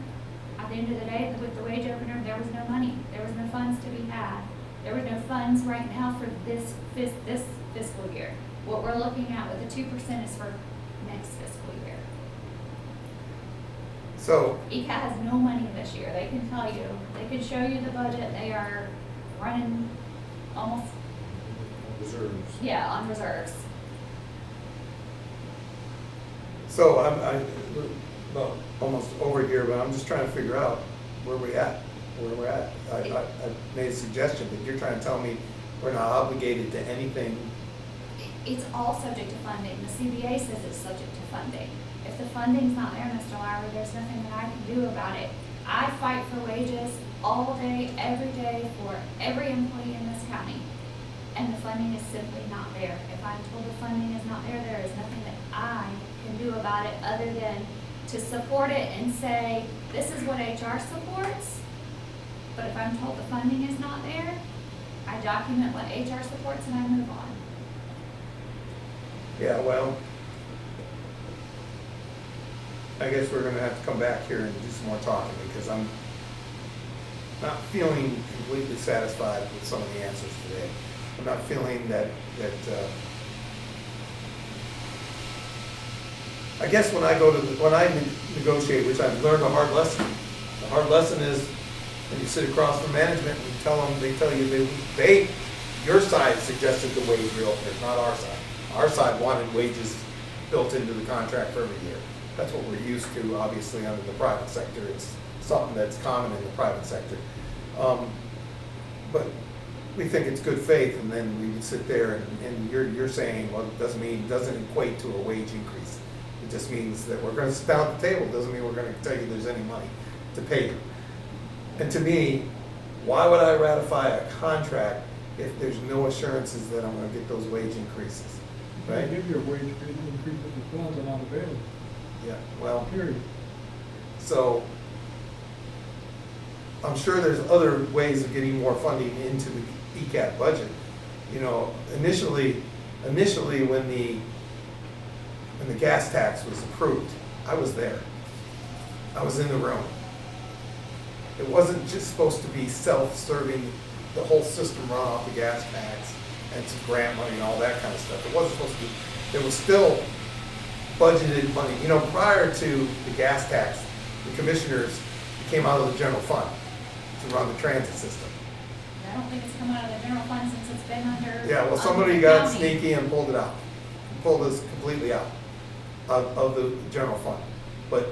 At the end of the day, with the wage opener, there was no money. There was no funds to be had. There were no funds right now for this fiscal year. What we're looking at with the 2% is for next fiscal year.
So,
ECAT has no money this year. They can tell you. They can show you the budget. They are running almost,
Reserves.
yeah, on reserves.
so I'm well, almost over here, but I'm just trying to figure out where we're at. I made a suggestion, but you're trying to tell me we're not obligated to anything.
It's all subject to funding. The CBA says it's subject to funding. If the funding's not there, Mr. Lowry, there's nothing that I can do about it. I fight for wages all day, every day, for every employee in this county. And the funding is simply not there. If I'm told the funding is not there, there is nothing that I can do about it other than to support it and say, this is what HR supports. But if I'm told the funding is not there, I document what HR supports and I move on.
Yeah, well, I guess we're gonna have to come back here and do some more talking, because I'm not feeling completely satisfied with some of the answers today. I'm not feeling that, I guess when I negotiate, which I've learned a hard lesson. The hard lesson is when you sit across from management and they tell you your side suggested the wage reopener, not our side. Our side wanted wages built into the contract for every year. That's what we're used to, obviously, under the private sector. It's something that's common in the private sector. But we think it's good faith, and then we would sit there and you're saying, well, it doesn't equate to a wage increase. It just means that we're gonna sit down at the table. It doesn't mean we're gonna tell you there's any money to pay you. And to me, why would I ratify a contract if there's no assurances that I'm gonna get those wage increases?
They
Right?
give you a wage increase if the funds are not available,
Yeah, well,
period.
so I'm sure there's other ways of getting more funding into the ECAT budget. You know, initially when the gas tax was approved, I was there. I was in the room. It wasn't just supposed to be self-serving, the whole system run off the gas tax and some grant money and all that kind of stuff. It wasn't supposed to be, there was still budgeted money. You know, prior to the gas tax, the commissioners came out of the general fund to run the transit system.
I don't think it's come out of the general fund since it's been under.
Yeah, well, somebody
under
got
county.
sneaky and pulled it out, pulled us completely out of the general fund. But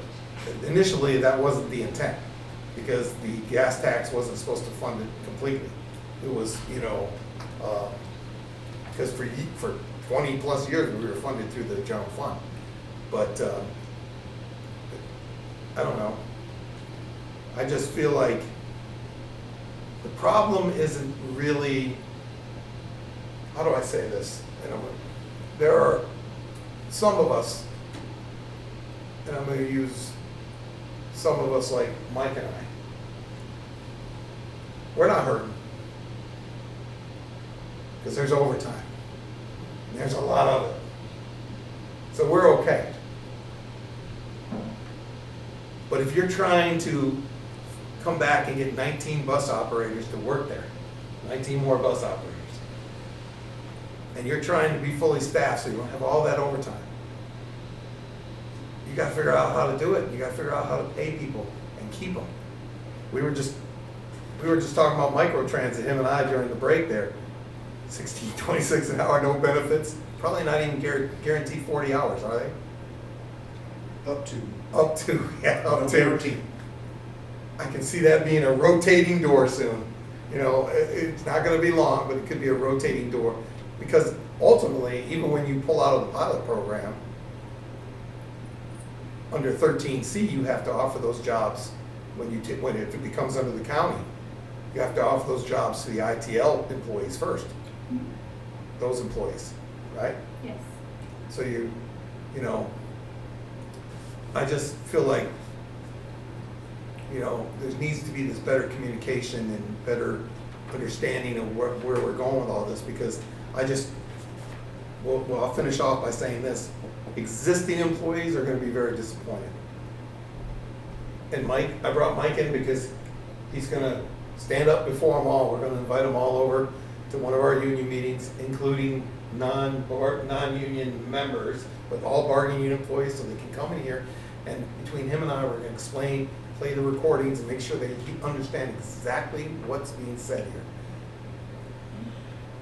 initially, that wasn't the intent, because the gas tax wasn't supposed to fund it completely. It was, you know, because for 20 plus years, we were funded through the general fund. But I don't know. I just feel like the problem isn't really, how do I say this? There are some of us, and I'm going to use some of us like Mike and I, we're not hurting. Because there's overtime. And there's a lot of it. So we're okay. But if you're trying to come back and get 19 bus operators to work there, 19 more bus operators, and you're trying to be fully staffed, so you don't have all that overtime. You gotta figure out how to do it, you gotta figure out how to pay people and keep them. We were just talking about microtransit, him and I, during the break there. 16, 26 an hour, no benefits, probably not even guaranteed 40 hours, are they?
Up to.
Up to, yeah, up to.
Guaranteed.
I can see that being a rotating door soon. You know, it's not gonna be long, but it could be a rotating door. Because ultimately, even when you pull out of the pilot program, under 13C, you have to offer those jobs when if it becomes under the county. You have to offer those jobs to the ITL employees first. Those employees, right?
Yes.
So you know, I just feel like, you know, there needs to be this better communication and better understanding of where we're going with all this, because well, I'll finish off by saying this. Existing employees are gonna be very disappointed. And Mike, I brought Mike in because he's gonna stand up before them all. We're gonna invite them all over to one of our union meetings, including non-union members, with all bargaining unit employees, so they can come in here. And between him and I, we're gonna explain, play the recordings, and make sure they understand exactly what's being said here.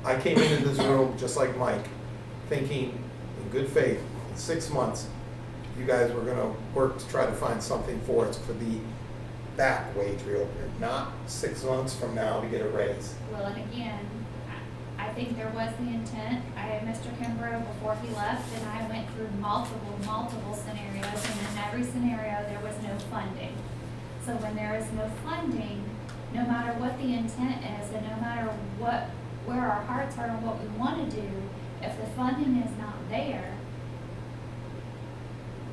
I came into this room, just like Mike, thinking in good faith, in 6 months, you guys were gonna work to try to find something for us for the back wage reopener, not 6 months from now to get a raise.
Well, and again, I think there was the intent. I had Mr. Kimbrough before he left, and I went through multiple scenarios, and in every scenario, there was no funding. So when there is no funding, no matter what the intent is, and no matter where our hearts are and what we want to do, if the funding is not there,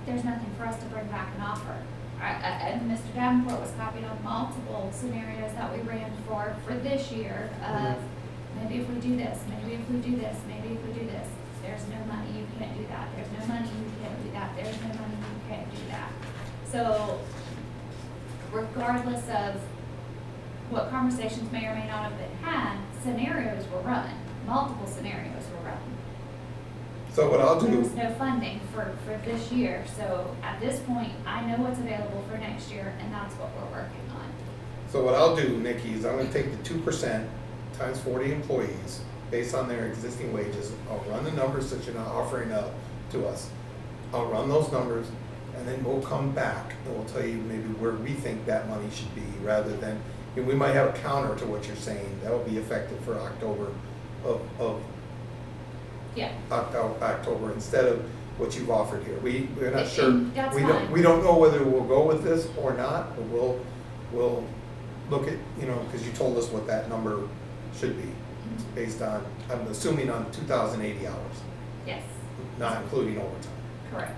there's nothing for us to bring back and offer. And Mr. Davenport was copied on multiple scenarios that we ran for this year of maybe if we do this, maybe if we do this, maybe if we do this. There's no money, you can't do that. There's no money, you can't do that. There's no money, you can't do that. So regardless of what conversations may or may not have been had, scenarios were run. Multiple scenarios were run.
So what I'll
There
do,
was no funding for this year, so at this point, I know what's available for next year, and that's what we're working on.
so what I'll do, Nikki, is I'm gonna take the 2% times 40 employees, based on their existing wages. I'll run the numbers that you're not offering up to us. I'll run those numbers, and then we'll come back and we'll tell you maybe where we think that money should be, rather than, and we might have a counter to what you're saying. That will be effective for October
Yeah,
October instead of what you've offered here. We're not
And
sure.
that's
We
fine.
don't know whether we'll go with this or not, but we'll look at, you know, because you told us what that number should be, based on, I'm assuming on 2,080 hours,
yes,
not including overtime.
correct,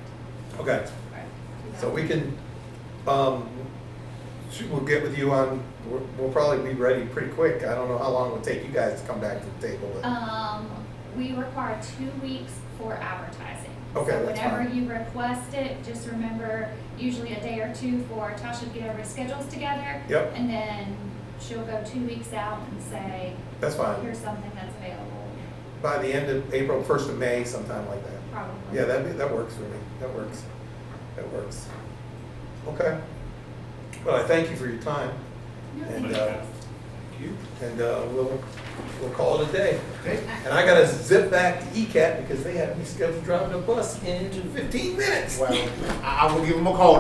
Okay,
correct.
so we can, we'll get with you on, we'll probably be ready pretty quick. I don't know how long it will take you guys to come back to the table.
We require 2 weeks for advertising.
Okay,
So
that's
whenever
fine.
you request it, just remember, usually a day or two for Tasha to get everybody's schedules together.
Yep.
And then she'll go 2 weeks out and say,
That's fine.
here's something that's available,
By the end of April, 1st of May, sometime like that.
probably.
Yeah, that works for me. That works. Okay. Well, I thank you for your time.
No,
And,
thank
Thank
you.
and we'll call it a day.
Okay.
And I gotta zip back to ECAT because they have me scheduled driving a bus in 15 minutes.
Well, I will give them a call